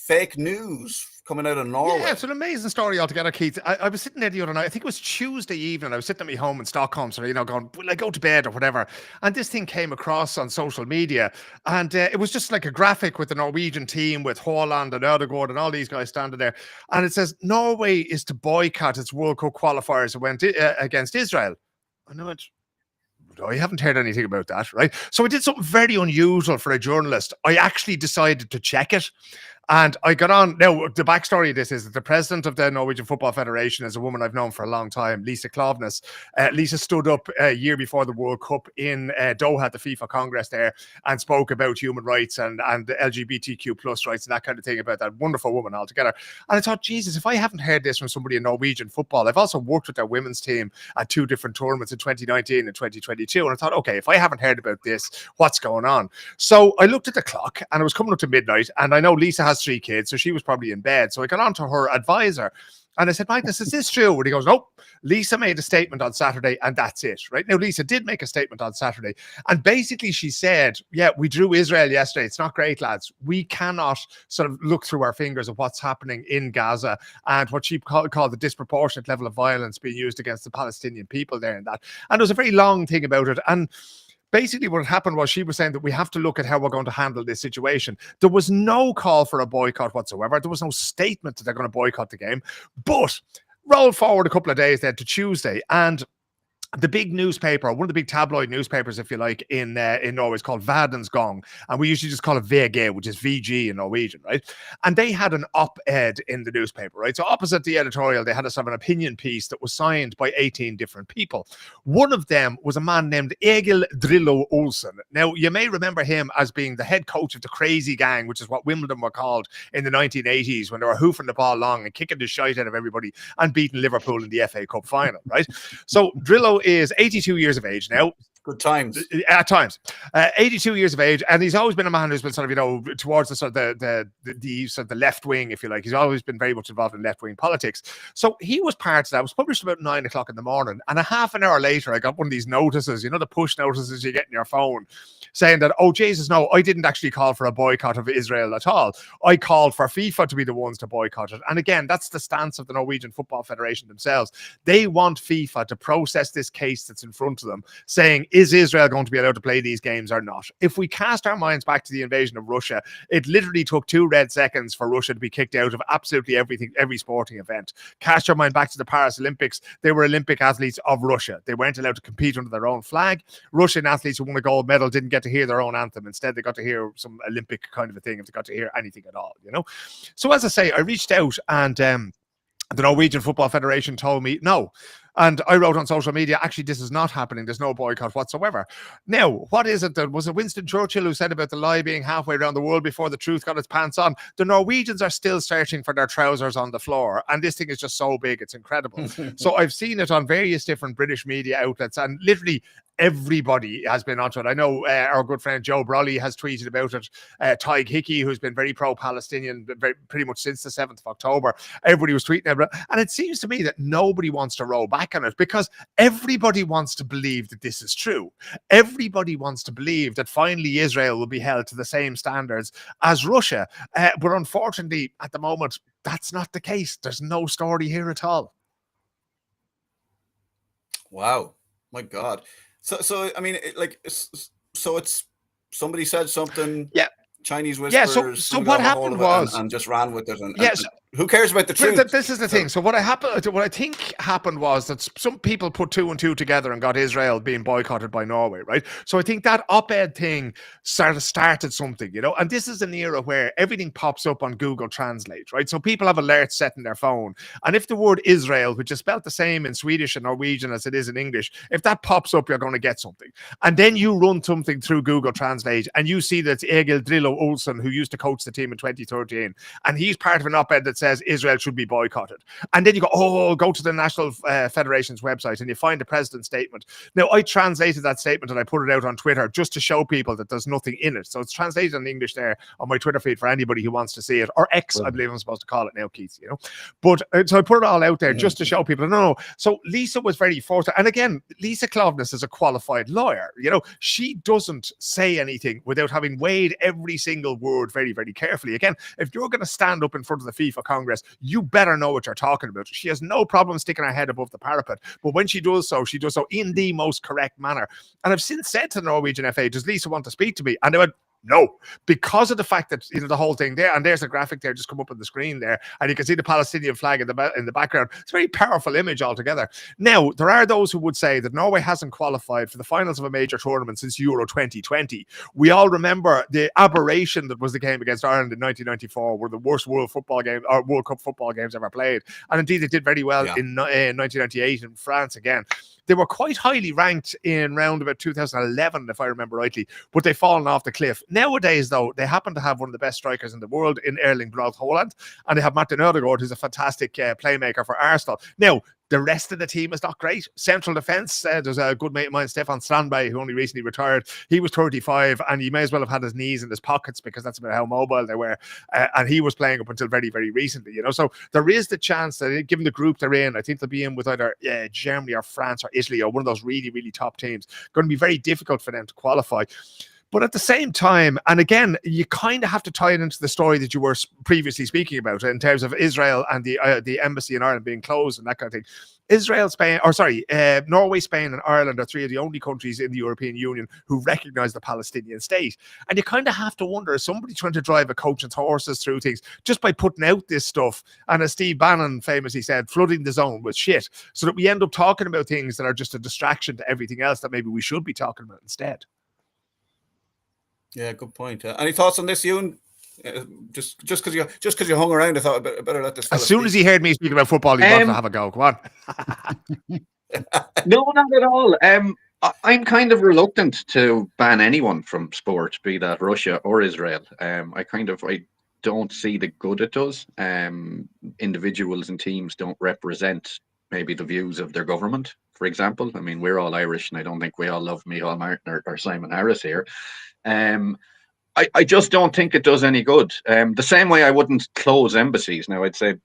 fake news coming out of Norway. Yeah, it's an amazing story altogether, Keith. I was sitting there the other night. I think it was Tuesday evening. I was sitting at my home in Stockholm, so going, will I go to bed or whatever? And this thing came across on social media, and it was just like a graphic with the Norwegian team with Haaland and Ødegaard and all these guys standing there, and it says Norway is to boycott its World Cup qualifiers against Israel. And I went, I haven't heard anything about that, right? So I did something very unusual for a journalist. I actually decided to check it. And I got on. Now, the backstory of this is that the president of the Norwegian Football Federation is a woman I've known for a long time, Lisa Klovnes. Lisa stood up a year before the World Cup in Doha at the FIFA Congress there and spoke about human rights and LGBTQ plus rights and that kind of thing, about that wonderful woman altogether. And I thought, Jesus, if I haven't heard this from somebody in Norwegian football, I've also worked with their women's team at 2 different tournaments in 2019 and 2022. And I thought, okay, if I haven't heard about this, what's going on? So I looked at the clock and it was coming up to midnight. And I know Lisa has 3 kids, so she was probably in bed. So I got on to her advisor and I said, Magnus, is this true? And he goes, nope. Lisa made a statement on Saturday and that's it. Right now, Lisa did make a statement on Saturday. And basically she said, yeah, we drew Israel yesterday. It's not great, lads. We cannot sort of look through our fingers of what's happening in Gaza and what she called the disproportionate level of violence being used against the Palestinian people there and that. And there was a very long thing about it. And basically what happened was she was saying that we have to look at how we're going to handle this situation. There was no call for a boycott whatsoever. There was no statement that they're going to boycott the game. But roll forward a couple of days then to Tuesday, and the big newspaper, one of the big tabloid newspapers, if you like, in Norway is called Verdens Gang, and we usually just call it VG, which is VG in Norwegian, right? And they had an op-ed in the newspaper, right? So opposite the editorial, they had a sort of an opinion piece that was signed by 18 different people. One of them was a man named Egil Drillo Olsen. Now, you may remember him as being the head coach of the Crazy Gang, which is what Wimbledon were called in the 1980s when they were hoofing the ball long and kicking the shite out of everybody and beating Liverpool in the FA Cup final, right? So Drillo is 82 years of age now. Good times. At times. 82 years of age, and he's always been a man who's been sort of, towards the sort of the sort of the left wing, if you like. He's always been very much involved in left wing politics. So he was part of that. It was published about 9 o'clock in the morning, and a half an hour later, I got one of these notices, the push notices you get in your phone, saying that, oh Jesus, no, I didn't actually call for a boycott of Israel at all. I called for FIFA to be the ones to boycott it. And again, that's the stance of the Norwegian Football Federation themselves. They want FIFA to process this case that's in front of them, saying, is Israel going to be allowed to play these games or not? If we cast our minds back to the invasion of Russia, it literally took 2 red seconds for Russia to be kicked out of absolutely everything, every sporting event. Cast your mind back to the Paris Olympics. They were Olympic athletes of Russia. They weren't allowed to compete under their own flag. Russian athletes who won a gold medal didn't get to hear their own anthem. Instead, they got to hear some Olympic kind of a thing, if they got to hear anything at all, So as I say, I reached out, and the Norwegian Football Federation told me no. And I wrote on social media, actually, this is not happening. There's no boycott whatsoever. Now, what is it? Was it Winston Churchill who said about the lie being halfway around the world before the truth got its pants on? The Norwegians are still searching for their trousers on the floor. And this thing is just so big. It's incredible. So I've seen it on various different British media outlets, and literally everybody has been onto it. I know our good friend Joe Brolly has tweeted about it. Tig Hickey, who's been very pro-Palestinian pretty much since the 7th of October. Everybody was tweeting about it. And it seems to me that nobody wants to roll back on it, because everybody wants to believe that this is true. Everybody wants to believe that finally Israel will be held to the same standards as Russia. But unfortunately, at the moment, that's not the case. There's no story here at all. Wow. My God. So I mean, so it's somebody said something. Yeah. Chinese whispers. Yeah. So what happened was, and just ran with it. And who cares about the truth? This is the thing. So what I think happened was that some people put 2 and 2 together and got Israel being boycotted by Norway, right? So I think that op-ed thing started something, and this is an era where everything pops up on Google Translate, right? So people have alerts set in their phone, and if the word Israel, which is spelled the same in Swedish and Norwegian as it is in English, if that pops up, you're going to get something. And then you run something through Google Translate and you see that it's Egil Drillo Olsen, who used to coach the team in 2013, and he's part of an op-ed that says Israel should be boycotted. And then you go to the National Federation's website and you find the president's statement. Now, I translated that statement and I put it out on Twitter just to show people that there's nothing in it. So it's translated in English there on my Twitter feed for anybody who wants to see it, or X, I believe I'm supposed to call it now, Keith, But so I put it all out there just to show people. No. So Lisa was very fortunate. And again, Lisa Klovnes is a qualified lawyer. She doesn't say anything without having weighed every single word very, very carefully. Again, if you're going to stand up in front of the FIFA Congress, you better know what you're talking about. She has no problem sticking her head above the parapet, but when she does so in the most correct manner. And I've since said to the Norwegian FA, does Lisa want to speak to me? And they went, no, because of the fact that, the whole thing there, and there's a graphic there just come up on the screen there, and you can see the Palestinian flag in the background. It's a very powerful image altogether. Now, there are those who would say that Norway hasn't qualified for the finals of a major tournament since Euro 2020. We all remember the aberration that was the game against Ireland in 1994, were the worst World Cup football games ever played. And indeed, they did very well in 1998 in France again. They were quite highly ranked in round about 2011, if I remember rightly, but they've fallen off the cliff. Nowadays, though, they happen to have one of the best strikers in the world in Erling Braut Haaland, and they have Martin Odegaard, who's a fantastic playmaker for Arsenal. Now, the rest of the team is not great. Central defence, there's a good mate of mine, Stefan Strandberg, who only recently retired. He was 35, and he may as well have had his knees in his pockets because that's about how mobile they were. And he was playing up until very, very recently, So there is the chance that, given the group they're in, I think they'll be in with either Germany or France or Italy or one of those really, really top teams. Going to be very difficult for them to qualify. But at the same time, and again, you kind of have to tie it into the story that you were previously speaking about in terms of Israel and the embassy in Ireland being closed and that kind of thing. Norway, Spain, and Ireland are three of the only countries in the European Union who recognise the Palestinian state. And you kind of have to wonder, is somebody trying to drive a coach and horses through things just by putting out this stuff? And as Steve Bannon famously said, flooding the zone with shit, so that we end up talking about things that are just a distraction to everything else that maybe we should be talking about instead. Yeah, good point. Any thoughts on this, Ewan? Just because you hung around, I thought I better let this. As soon as he heard me speaking about football, he wanted to have a go. Come on. No, not at all. I'm kind of reluctant to ban anyone from sport, be that Russia or Israel. I don't see the good it does. Individuals and teams don't represent maybe the views of their government, for example. I mean, we're all Irish, and I don't think we all love Micheál Martin or Simon Harris here. I just don't think it does any good. The same way I wouldn't close embassies. Now, I'd say,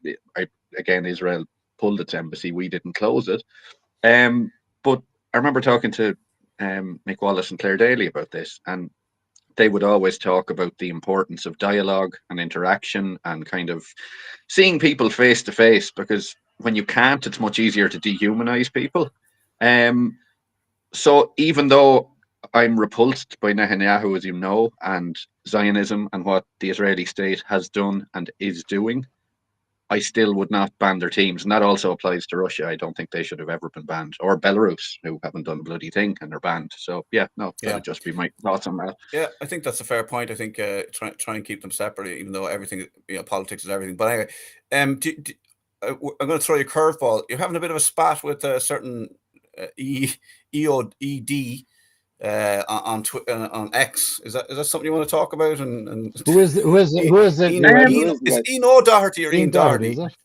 again, Israel pulled its embassy. We didn't close it. But I remember talking to Mick Wallace and Claire Daly about this, and they would always talk about the importance of dialogue and interaction and kind of seeing people face to face, because when you can't, it's much easier to dehumanize people. So even though I'm repulsed by Netanyahu, as you know, and Zionism and what the Israeli state has done and is doing, I still would not ban their teams. And that also applies to Russia. I don't think they should have ever been banned. Or Belarus, who haven't done a bloody thing and are banned. So, that would just be my thoughts on that. Yeah, I think that's a fair point. I think try and keep them separate, even though everything, politics is everything. But anyway, I'm going to throw you a curveball. You're having a bit of a spat with a certain EOD on X. Is that something you want to talk about? And who is it? Is Ian O'Doherty or Ian Doherty? Is it?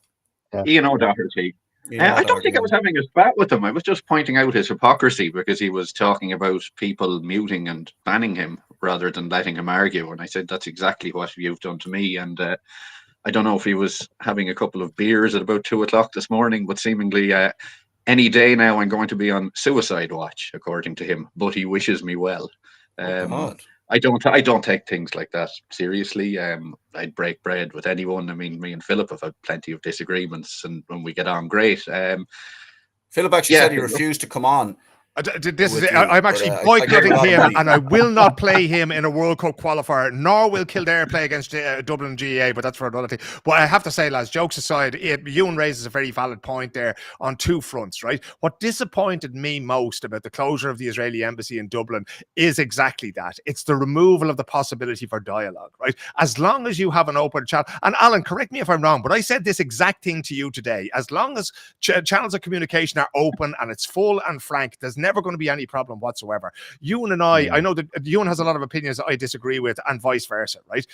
Yeah. Ian O'Doherty. I don't think I was having a spat with him. I was just pointing out his hypocrisy, because he was talking about people muting and banning him rather than letting him argue. And I said, that's exactly what you've done to me. And I don't know if he was having a couple of beers at about 2:00 this morning, but seemingly any day now I'm going to be on suicide watch, according to him. But he wishes me well. I don't take things like that seriously. I'd break bread with anyone. I mean, me and Philip have had plenty of disagreements, and when we get on, great. Philip actually said he refused to come on. I'm actually boycotting him, and I will not play him in a World Cup qualifier, nor will Kildare play against Dublin GAA, but that's for another thing. But I have to say, lads, jokes aside, Ewan raises a very valid point there on two fronts, right? What disappointed me most about the closure of the Israeli embassy in Dublin is exactly that. It's the removal of the possibility for dialogue, right? As long as you have an open chat, and Alan, correct me if I'm wrong, but I said this exact thing to you today. As long as channels of communication are open and it's full and frank, there's never going to be any problem whatsoever. Ewan and I know that Ewan has a lot of opinions that I disagree with, and vice versa, right?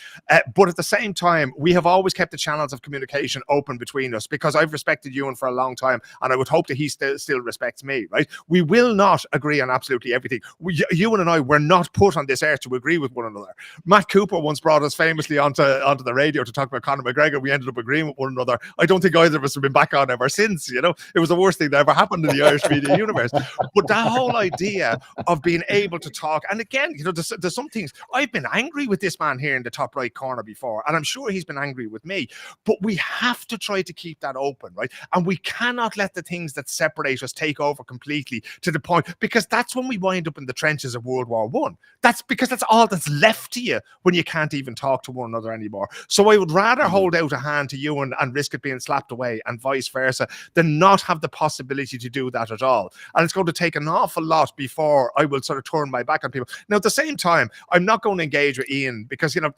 But at the same time, we have always kept the channels of communication open between us, because I've respected Ewan for a long time, and I would hope that he still respects me, right? We will not agree on absolutely everything. Ewan and I were not put on this earth to agree with one another. Matt Cooper once brought us famously onto the radio to talk about Conor McGregor. We ended up agreeing with one another. I don't think either of us have been back on ever since. It was the worst thing that ever happened in the Irish media universe. But that whole idea of being able to talk, and again, you know, there's some things I've been angry with this man here in the top right corner before, and I'm sure he's been angry with me, but we have to try to keep that open, right? And we cannot let the things that separate us take over completely to the point, because that's when we wind up in the trenches of World War One. That's because that's all that's left to you when you can't even talk to one another anymore. So I would rather hold out a hand to you and risk it being slapped away, and vice versa, than not have the possibility to do that at all. And it's going to take an awful lot before I will sort of turn my back on people. Now, at the same time, I'm not going to engage with Ian because, you know,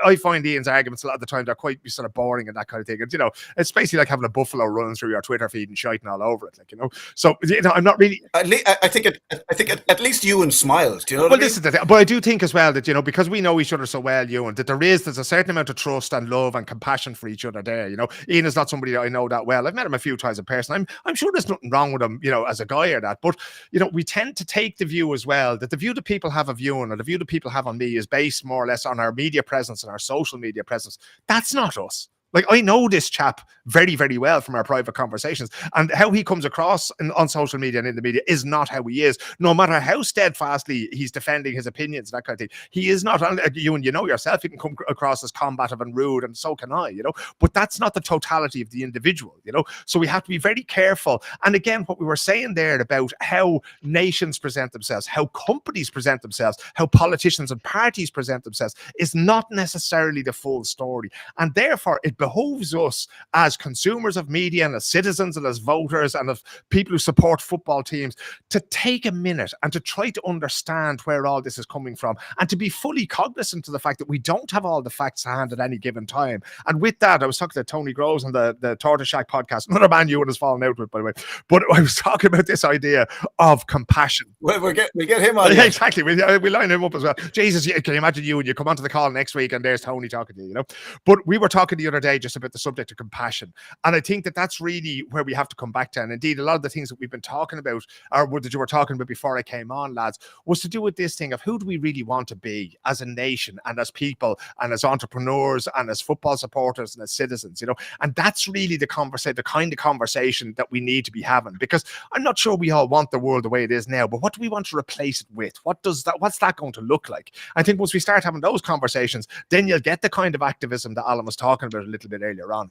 I find Ian's arguments a lot of the time they're quite sort of boring and that kind of thing. And, you know, it's basically like having a buffalo running through your Twitter feed and shiting all over it, like, you know. So, you know, I'm not really. I think at least Ewan smiles. Do you know what Well, I mean? this is the thing. But I do think as well that, you know, because we know each other so well, Ewan, that there's a certain amount of trust and love and compassion for each other there. You know, Ian is not somebody that I know that well. I've met him a few times in person. I'm sure there's nothing wrong with him, you know, as a guy or that. But, you know, we tend to take the view as well that the view that people have of Ewan or the view that people have on me is based more or less on our media presence and our social media presence. That's not us. Like, I know this chap very, very well from our private conversations, and how he comes across on social media and in the media is not how he is, no matter how steadfastly he's defending his opinions, that kind of thing. He is not, you and you know yourself, you can come across as combative and rude, and so can I, you know, but that's not the totality of the individual, you know, so we have to be very careful. And again, what we were saying there about how nations present themselves, how companies present themselves, how politicians and parties present themselves is not necessarily the full story, and therefore it behoves us as consumers of media and as citizens and as voters and as people who support football teams to take a minute and to try to understand where all this is coming from, and to be fully cognizant of the fact that we don't have all the facts at hand at any given time. And with that, I was talking to Tony Groves on the Tortoise Shack podcast, another man Ewan has fallen out with, by the way, but I was talking about this idea of compassion. Well, we get him on. Yeah, exactly. We line him up as well. Jesus, can you imagine you and you come onto the call next week and there's Tony talking to you, you know? But we were talking the other day just about the subject of compassion. And I think that that's really where we have to come back to. And indeed, a lot of the things that we've been talking about, or that you were talking about before I came on, lads, was to do with this thing of who do we really want to be as a nation and as people and as entrepreneurs and as football supporters and as citizens, you know? And that's really the kind of conversation that we need to be having, because I'm not sure we all want the world the way it is now, but what do we want to replace it with? What's that going to look like? I think once we start having those conversations, then you'll get the kind of activism that Alan was talking about a little bit earlier on.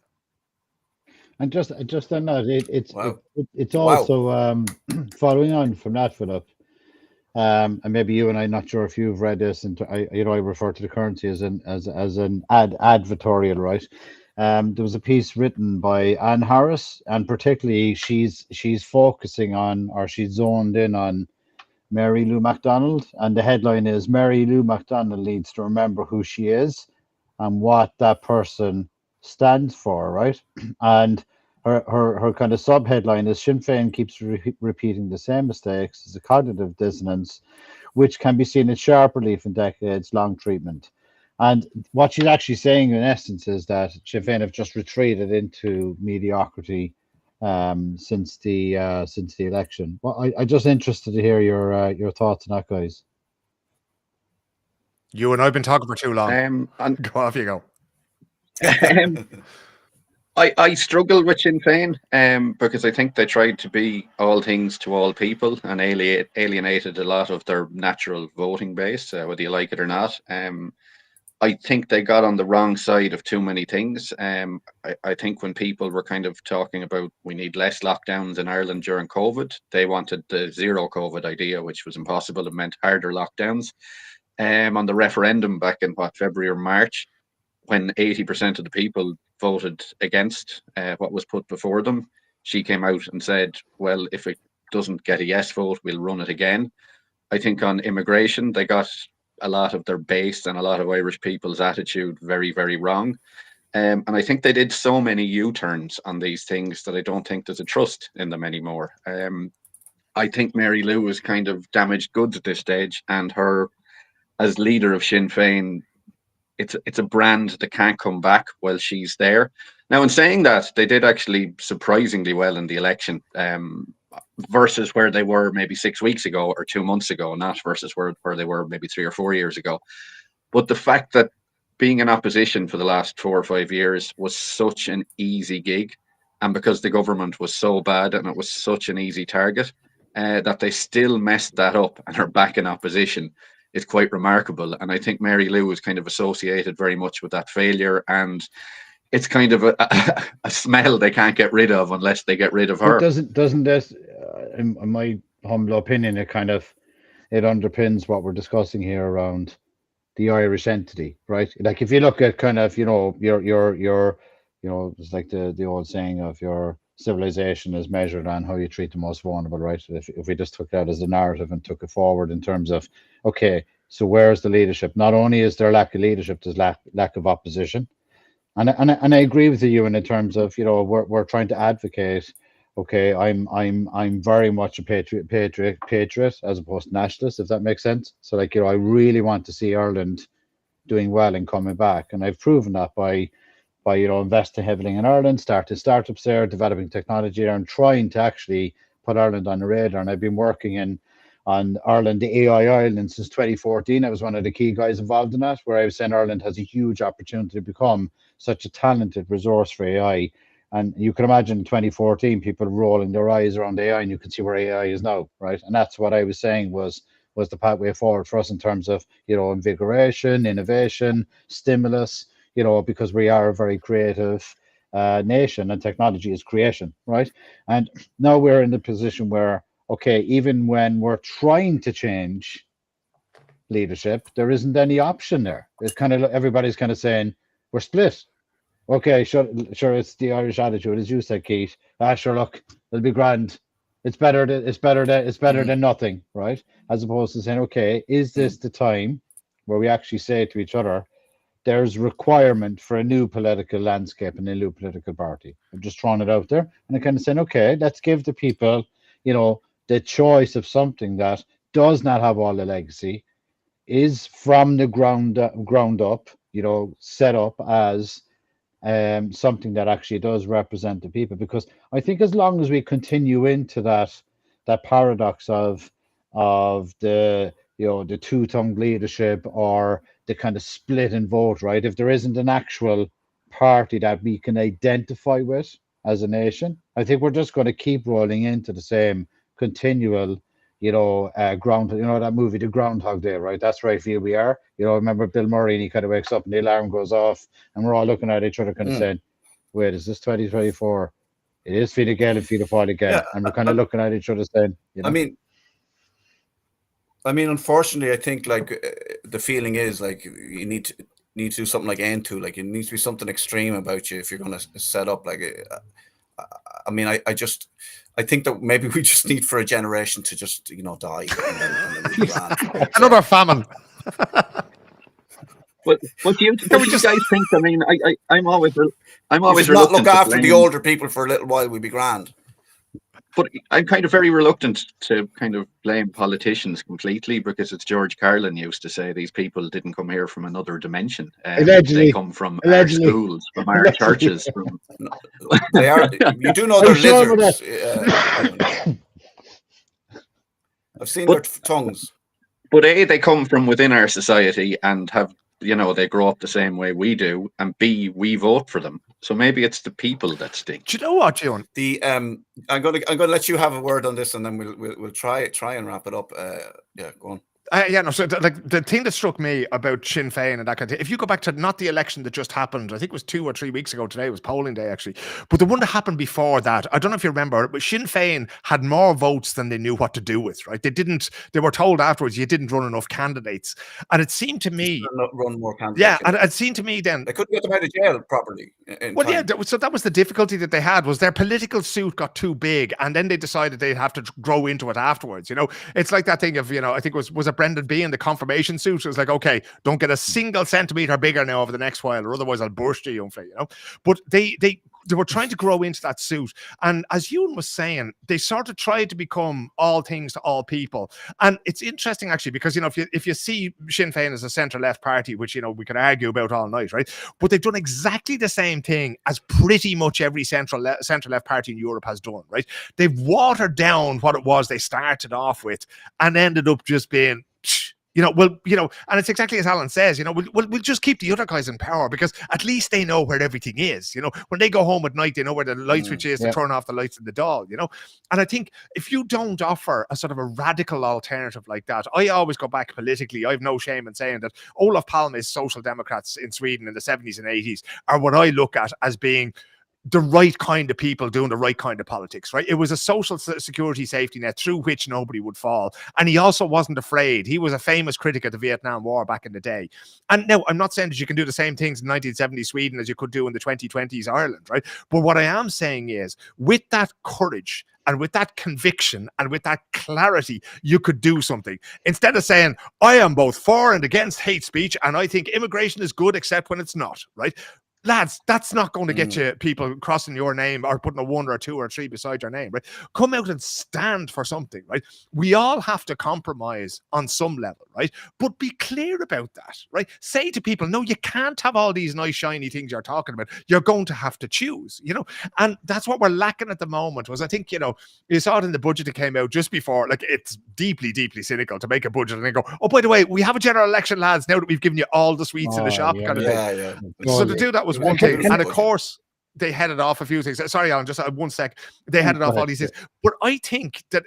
And just on that, it's Wow. also following on from that, Philip. And maybe you and I, not sure if you've read this, and I refer to the currency as an advertorial, right? There was a piece written by Anne Harris, and particularly she's focusing on, or she's zoned in on, Mary Lou McDonald, and the headline is Mary Lou McDonald needs to remember who she is and what that person stands for, right? And her kind of sub-headline is Sinn Féin keeps repeating the same mistakes as a cognitive dissonance, which can be seen in sharp relief in decades-long treatment. And what she's actually saying, in essence, is that Sinn Féin have just retreated into mediocrity since the election. Well, I'm just interested to hear your thoughts on that, guys. You and I've been talking for too long. And Go off you go. I struggle with Sinn Féin because I think they tried to be all things to all people and alienated a lot of their natural voting base, whether you like it or not. I think they got on the wrong side of too many things. I think when people were kind of talking about we need less lockdowns in Ireland during COVID, they wanted the zero COVID idea, which was impossible. It meant harder lockdowns. On the referendum back in February or March, when 80% of the people voted against what was put before them, she came out and said, well, if it doesn't get a yes vote, we'll run it again. I think on immigration, they got a lot of their base and a lot of Irish people's attitude very, very wrong. And I think they did so many U-turns on these things that I don't think there's a trust in them anymore. I think Mary Lou is kind of damaged goods at this stage, and her, as leader of Sinn Féin, it's a brand that can't come back while she's there. Now, in saying that, they did actually surprisingly well in the election, versus where they were maybe 6 weeks ago or 2 months ago, not versus where they were maybe 3 or 4 years ago. But the fact that being in opposition for the last 4 or 5 years was such an easy gig, and because the government was so bad and it was such an easy target, that they still messed that up and are back in opposition is quite remarkable. And I think Mary Lou is kind of associated very much with that failure, and it's kind of a smell they can't get rid of unless they get rid of her. But doesn't this, in my humble opinion, it underpins what we're discussing here around the Irish entity, right? Like if you look at kind of, your it's like the old saying of your civilization is measured on how you treat the most vulnerable, right? If we just took that as a narrative and took it forward in terms of, okay, so where's the leadership? Not only is there lack of leadership, there's lack of opposition. And I agree with you, Ewan, in terms of, we're trying to advocate. Okay, I'm very much a patriot as opposed to nationalist, if that makes sense. So like, I really want to see Ireland doing well and coming back, and I've proven that by investing heavily in Ireland, starting startups there, developing technology there, and trying to actually put Ireland on the radar. And I've been working on Ireland, the AI Island, since 2014. I was one of the key guys involved in that, where I was saying Ireland has a huge opportunity to become such a talented resource for AI. And you can imagine in 2014, people rolling their eyes around AI, and you can see where AI is now, right? And that's what I was saying was the pathway forward for us in terms of, invigoration, innovation, stimulus, because we are a very creative nation, and technology is creation, right? And now we're in the position where, okay, even when we're trying to change leadership, there isn't any option there. It's kind of, everybody's kind of saying, we're split. Okay, sure, it's the Irish attitude, as you said, Keith. Sure, look, it'll be grand. It's better than nothing, right? As opposed to saying, okay, is this the time where we actually say to each other, there's requirement for a new political landscape and a new political party? I'm just throwing it out there, and I'm kind of saying, okay, let's give the people, the choice of something that does not have all the legacy, is from the ground up, set up as something that actually does represent the people. Because I think as long as we continue into that paradox of the the two-tongued leadership, or the kind of split and vote, right? If there isn't an actual party that we can identify with as a nation, I think we're just going to keep rolling into the same continual ground, that movie, The Groundhog Day, right? That's where I feel we are. Remember Bill Murray, and he kind of wakes up and the alarm goes off, and we're all looking at each other kind of saying, wait, is this 2024? It is Fine Gael and Fianna Fáil again. Yeah. And we're kind of looking at each other saying, I mean, unfortunately, I think like the feeling is like you need to do something like N2, like it needs to be something extreme about you if you're going to set up like I mean, I think that maybe we just need for a generation to just, die. And then another famine. But do you guys think? I mean, I'm always not look after the older people for a little while. We'd be grand. But I'm kind of very reluctant to kind of blame politicians completely, because it's George Carlin used to say these people didn't come here from another dimension. They come from our schools, from our churches. From... They are. You do know they're lizards. I've seen their tongues. But they come from within our society and have, they grow up the same way we do, and B, we vote for them. So maybe it's the people that stink. Do you know what, Ewan? I'm gonna let you have a word on this, and then we'll try and wrap it up. Yeah, go on. So like the thing that struck me about Sinn Féin and that kind of thing, if you go back to not the election that just happened, I think it was 2 or 3 weeks ago today, it was polling day actually, but the one that happened before that, I don't know if you remember, but Sinn Féin had more votes than they knew what to do with, right? They were told afterwards, you didn't run enough candidates. And it seemed to me... Run more candidates. Yeah, and it seemed to me then... They couldn't get them out of jail properly. So that was the difficulty that they had, was their political suit got too big, and then they decided they'd have to grow into it afterwards, It's like that thing of, I think it was a Brendan B in the confirmation suit. It was like, okay, don't get a single centimetre bigger now over the next while, or otherwise I'll burst you, But they were trying to grow into that suit. And as Ewan was saying, they sort of tried to become all things to all people. And it's interesting, actually, because, if you see Sinn Féin as a centre-left party, which, we could argue about all night, right? But they've done exactly the same thing as pretty much every centre-left party in Europe has done, right? They've watered down what it was they started off with and ended up just being And it's exactly as Alan says, we'll just keep the other guys in power because at least they know where everything is. When they go home at night, they know where the light switch is to turn off the lights in the Dáil, And I think if you don't offer a sort of a radical alternative like that, I always go back politically. I have no shame in saying that Olof Palme's Social Democrats in Sweden in the 70s and 80s are what I look at as being the right kind of people doing the right kind of politics, right? It was a social security safety net through which nobody would fall. And he also wasn't afraid. He was a famous critic of the Vietnam War back in the day. And now, I'm not saying that you can do the same things in 1970s Sweden as you could do in the 2020s Ireland, right? But what I am saying is, with that courage and with that conviction and with that clarity, you could do something. Instead of saying, I am both for and against hate speech, and I think immigration is good except when it's not, right? Lads, that's not going to get you people crossing your name or putting a 1 or 2 or 3 beside your name, right? Come out and stand for something, right? We all have to compromise on some level, right? But be clear about that, right? Say to people, no, you can't have all these nice, shiny things you're talking about. You're going to have to choose, And that's what we're lacking at the moment was, I think, you saw it in the budget that came out just before, like, it's deeply, deeply cynical to make a budget and then go, oh, by the way, we have a general election, lads, now that we've given you all the sweets in the shop kind of thing. So to do that was one thing. And of course, they headed off a few things. Sorry, Alan, just 1 sec. They headed off all these things. But I think that,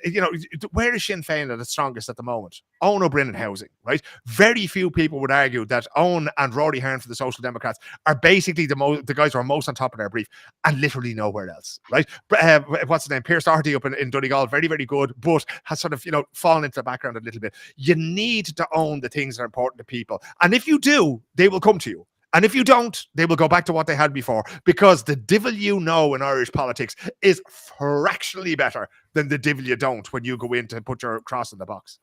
where is Sinn Féin at its strongest at the moment? Owen O'Brien and housing, right? Very few people would argue that Owen and Rory Hearn for the Social Democrats are basically the guys who are most on top of their brief and literally nowhere else, right? What's his name? Pierce Doherty up in Donegal, very, very good, but has sort of, fallen into the background a little bit. You need to own the things that are important to people. And if you do, they will come to you. And if you don't, they will go back to what they had before, because the devil in Irish politics is fractionally better than the devil you don't when you go in to put your cross in the box.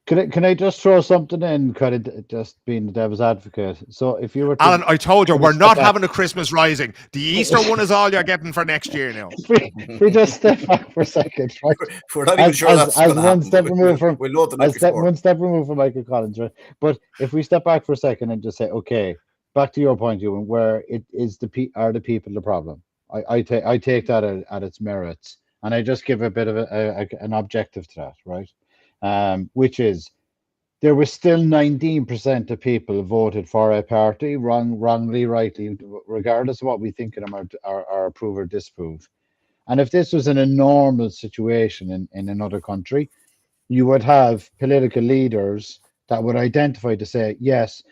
Can I just throw something in, kind of just being the devil's advocate? So if you were to, Alan, I told you, we're not having a Christmas Rising. The Easter one is all you're getting for next year now. if we just step back for a second, right? We're not even sure that's going to happen. One step removed from Michael Collins, right? But if we step back for a second and just say, okay, back to your point, Ewan, where it is are the people the problem? I take that at its merits, and I just give a bit of an objective to that, right? Which is, there was still 19% of people voted for a party, wrongly, rightly, regardless of what we think of them or approve or disapprove. And if this was in a normal situation in another country, you would have political leaders that would identify to say, yes,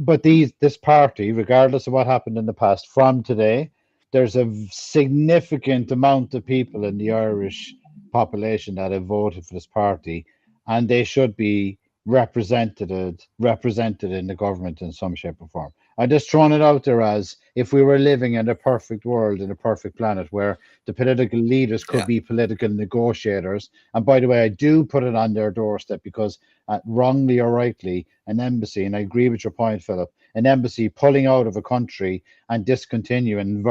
but this party, regardless of what happened in the past, from today, there's a significant amount of people in the Irish population that have voted for this party, and they should be represented in the government in some shape or form. I just thrown it out there as if we were living in a perfect world, in a perfect planet, where the political leaders could be political negotiators. And by the way, I do put it on their doorstep, because wrongly or rightly, an embassy, and I agree with your point, Philip, an embassy pulling out of a country and discontinuing,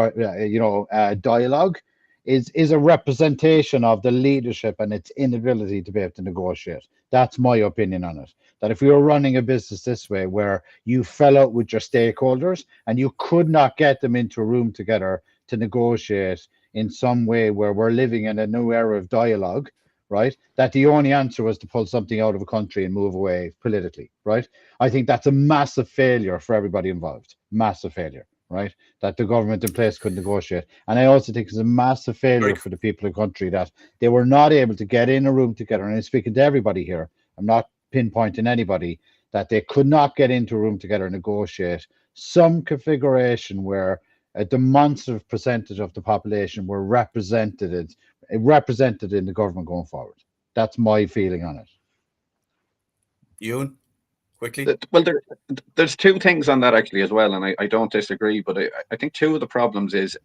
dialogue is a representation of the leadership and its inability to be able to negotiate. That's my opinion on it. That if we were running a business this way, where you fell out with your stakeholders and you could not get them into a room together to negotiate in some way, where we're living in a new era of dialogue, right? That the only answer was to pull something out of a country and move away politically, right? I think that's a massive failure for everybody involved. Massive failure, right? That the government in place could negotiate. And I also think it's a massive failure for the people of the country that they were not able to get in a room together. And I'm speaking to everybody here. I'm not pinpointing anybody, that they could not get into a room together and negotiate some configuration where a demonstrative percentage of the population were represented in the government going forward. That's my feeling on it. Ewan, quickly. Well, there's 2 things on that actually as well, and I don't disagree, but I think 2 of the problems is,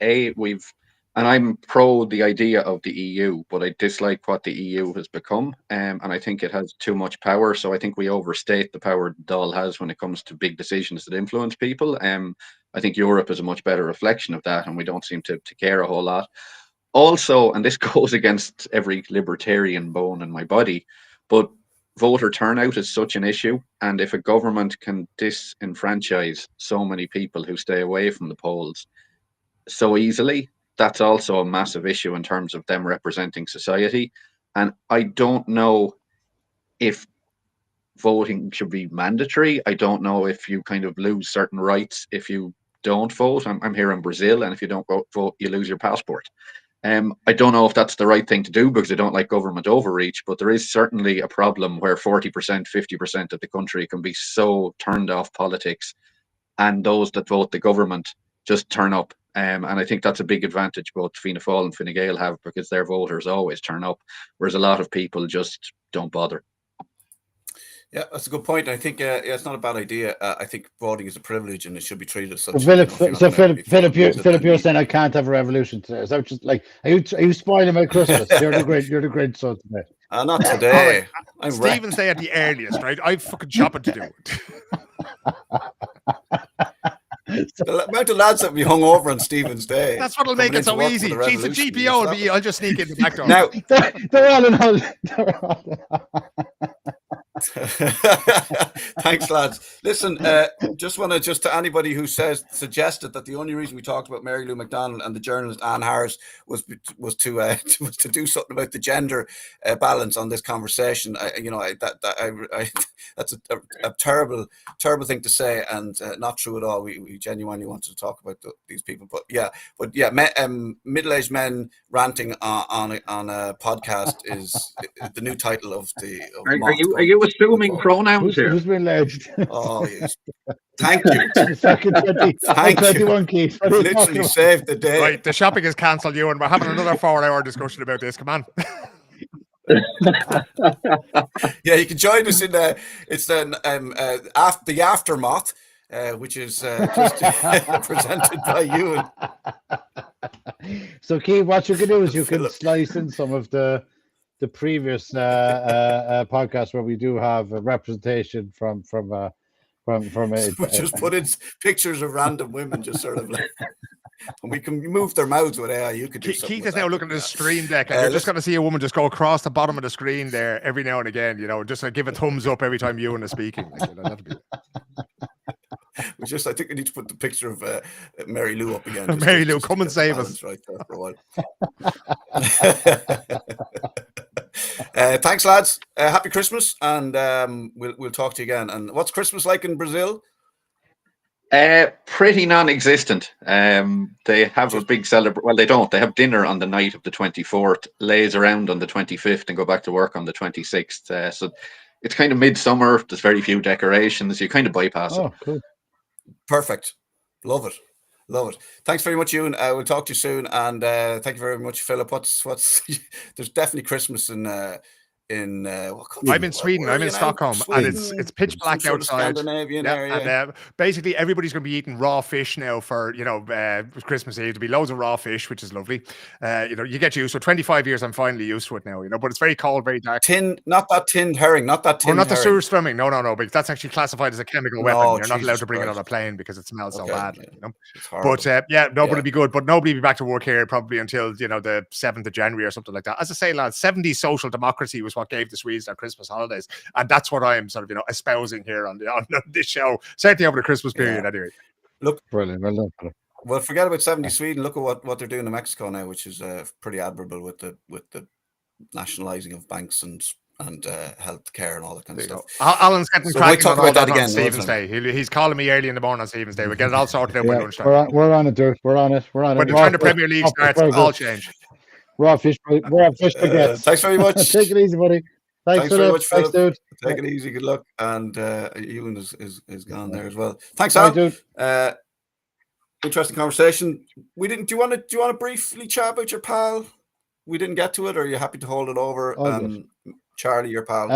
and I'm pro the idea of the EU, but I dislike what the EU has become, and I think it has too much power. So I think we overstate the power Dáil has when it comes to big decisions that influence people. I think Europe is a much better reflection of that, and we don't seem to care a whole lot. Also, and this goes against every libertarian bone in my body, but voter turnout is such an issue, and if a government can disenfranchise so many people who stay away from the polls so easily, that's also a massive issue in terms of them representing society. And I don't know if voting should be mandatory. I don't know if you kind of lose certain rights if you don't vote. I'm here in Brazil, and if you don't vote, you lose your passport. I don't know if that's the right thing to do because I don't like government overreach, but there is certainly a problem where 40%, 50% of the country can be so turned off politics, and those that vote the government just turn up. And I think that's a big advantage both Fianna Fáil and Fine Gael have, because their voters always turn up, whereas a lot of people just don't bother. Yeah, that's a good point. I think it's not a bad idea. I think voting is a privilege and it should be treated as such. Philip, you're saying I can't have a revolution today. Is that just like, are you spoiling my Christmas? You're the great son today. Not today. I'm Stephen's Day at the earliest, right? I've fucking shopping to do. The amount of lads that be hung over on Stephen's Day. That's what'll make it so easy. Geez, the GPO will be. I'll just sneak in the back door. Now, they're all in all. Thanks, lads. Listen, just to anybody who suggested that the only reason we talked about Mary Lou McDonald and the journalist Anne Harris was to do something about the gender balance on this conversation. That's a terrible thing to say, and not true at all. We genuinely wanted to talk about these people, but middle-aged men ranting on a podcast is the new title of the. Are you assuming pronouns here? Who's been alleged? Oh, yes. Thank you. Thank you. Keith. Literally saved the day. Right, the shopping is cancelled, Ewan. We're having another 4-hour discussion about this. Come on. Yeah, you can join us in it's the after MOTH, which is just presented by Ewan. So, Keith, what you can do is you can slice in some of the previous podcast where we do have a representation from just put in pictures of random women, just sort of like, and we can move their mouths with AI. You could do something. Keith is now looking at the stream deck, and you're just going to see a woman just go across the bottom of the screen there every now and again. Just give a thumbs up every time Ewan is speaking. That'd be. I think we need to put the picture of Mary Lou up again. Mary Lou, come and save us. Right there for a while. Thanks, lads. Happy Christmas, and we'll talk to you again. And what's Christmas like in Brazil? Pretty non-existent. They have a big celebration. Well, they don't. They have dinner on the night of the 24th, lays around on the 25th, and go back to work on the 26th. So it's kind of midsummer. There's very few decorations. You kind of bypass it. Cool. Perfect. Love it. Thanks very much, Ewan. We'll talk to you soon, and thank you very much, Philip. What's there's definitely Christmas in what country? I'm in Sweden. I'm in Stockholm, and it's pitch black outside. Scandinavian area. And basically everybody's going to be eating raw fish now for Christmas Eve. There'll be loads of raw fish, which is lovely. You get used to it. 25 years, I'm finally used to it now. But it's very cold, very dark. Not that tinned herring, not that tinned. Not the herring. sewer swimming. No, because that's actually classified as a chemical weapon. You're not allowed to bring it on a plane because it smells so bad. But it'll be good. But nobody will be back to work here probably until the 7th of January or something like that. As I say, lads, 70s social democracy was what gave the Swedes their Christmas holidays, and that's what I'm sort of espousing here on this show. Certainly over the Christmas period, anyway. Look, brilliant. Well done. Well, forget about 70 Sweden. Look at what they're doing in Mexico now, which is pretty admirable with the nationalizing of banks and health care and all that kind of stuff. Alan's getting cracking we'll talk about that again on Stephen's Day. He's calling me early in the morning on Stephen's Day. We'll get it all sorted out by lunchtime. We're on it, Dirk. We're on it. When the time the Premier League starts, all change. Raw fish baguettes. Thanks very much. Take it easy, buddy. Thanks very much, Philip. Thanks, dude. Take it easy. Good luck. And Ewan is gone there as well. Thanks, Al. Dude. Interesting conversation. We didn't. Do you want to briefly chat about your pal? We didn't get to it. Or are you happy to hold it over? Charlie, your pal.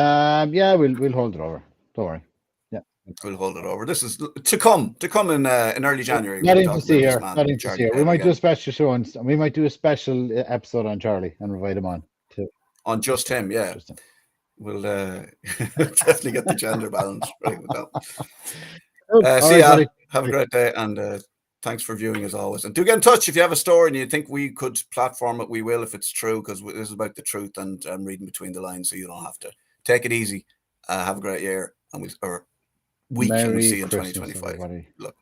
Yeah, we'll hold it over. Don't worry. Yeah, we'll hold it over. This is to come in early January. Nothing to see here. We might do a special show and we might do a special episode on Charlie and invite him on too. On just him, yeah. We'll definitely get the gender balance right with that. See ya. Have a great day, and thanks for viewing as always. And do get in touch if you have a story and you think we could platform it. We will if it's true, because this is about the truth, and I'm reading between the lines, so you don't have to. Take it easy. Have a great year, and week, and we'll see you in 2025. Look.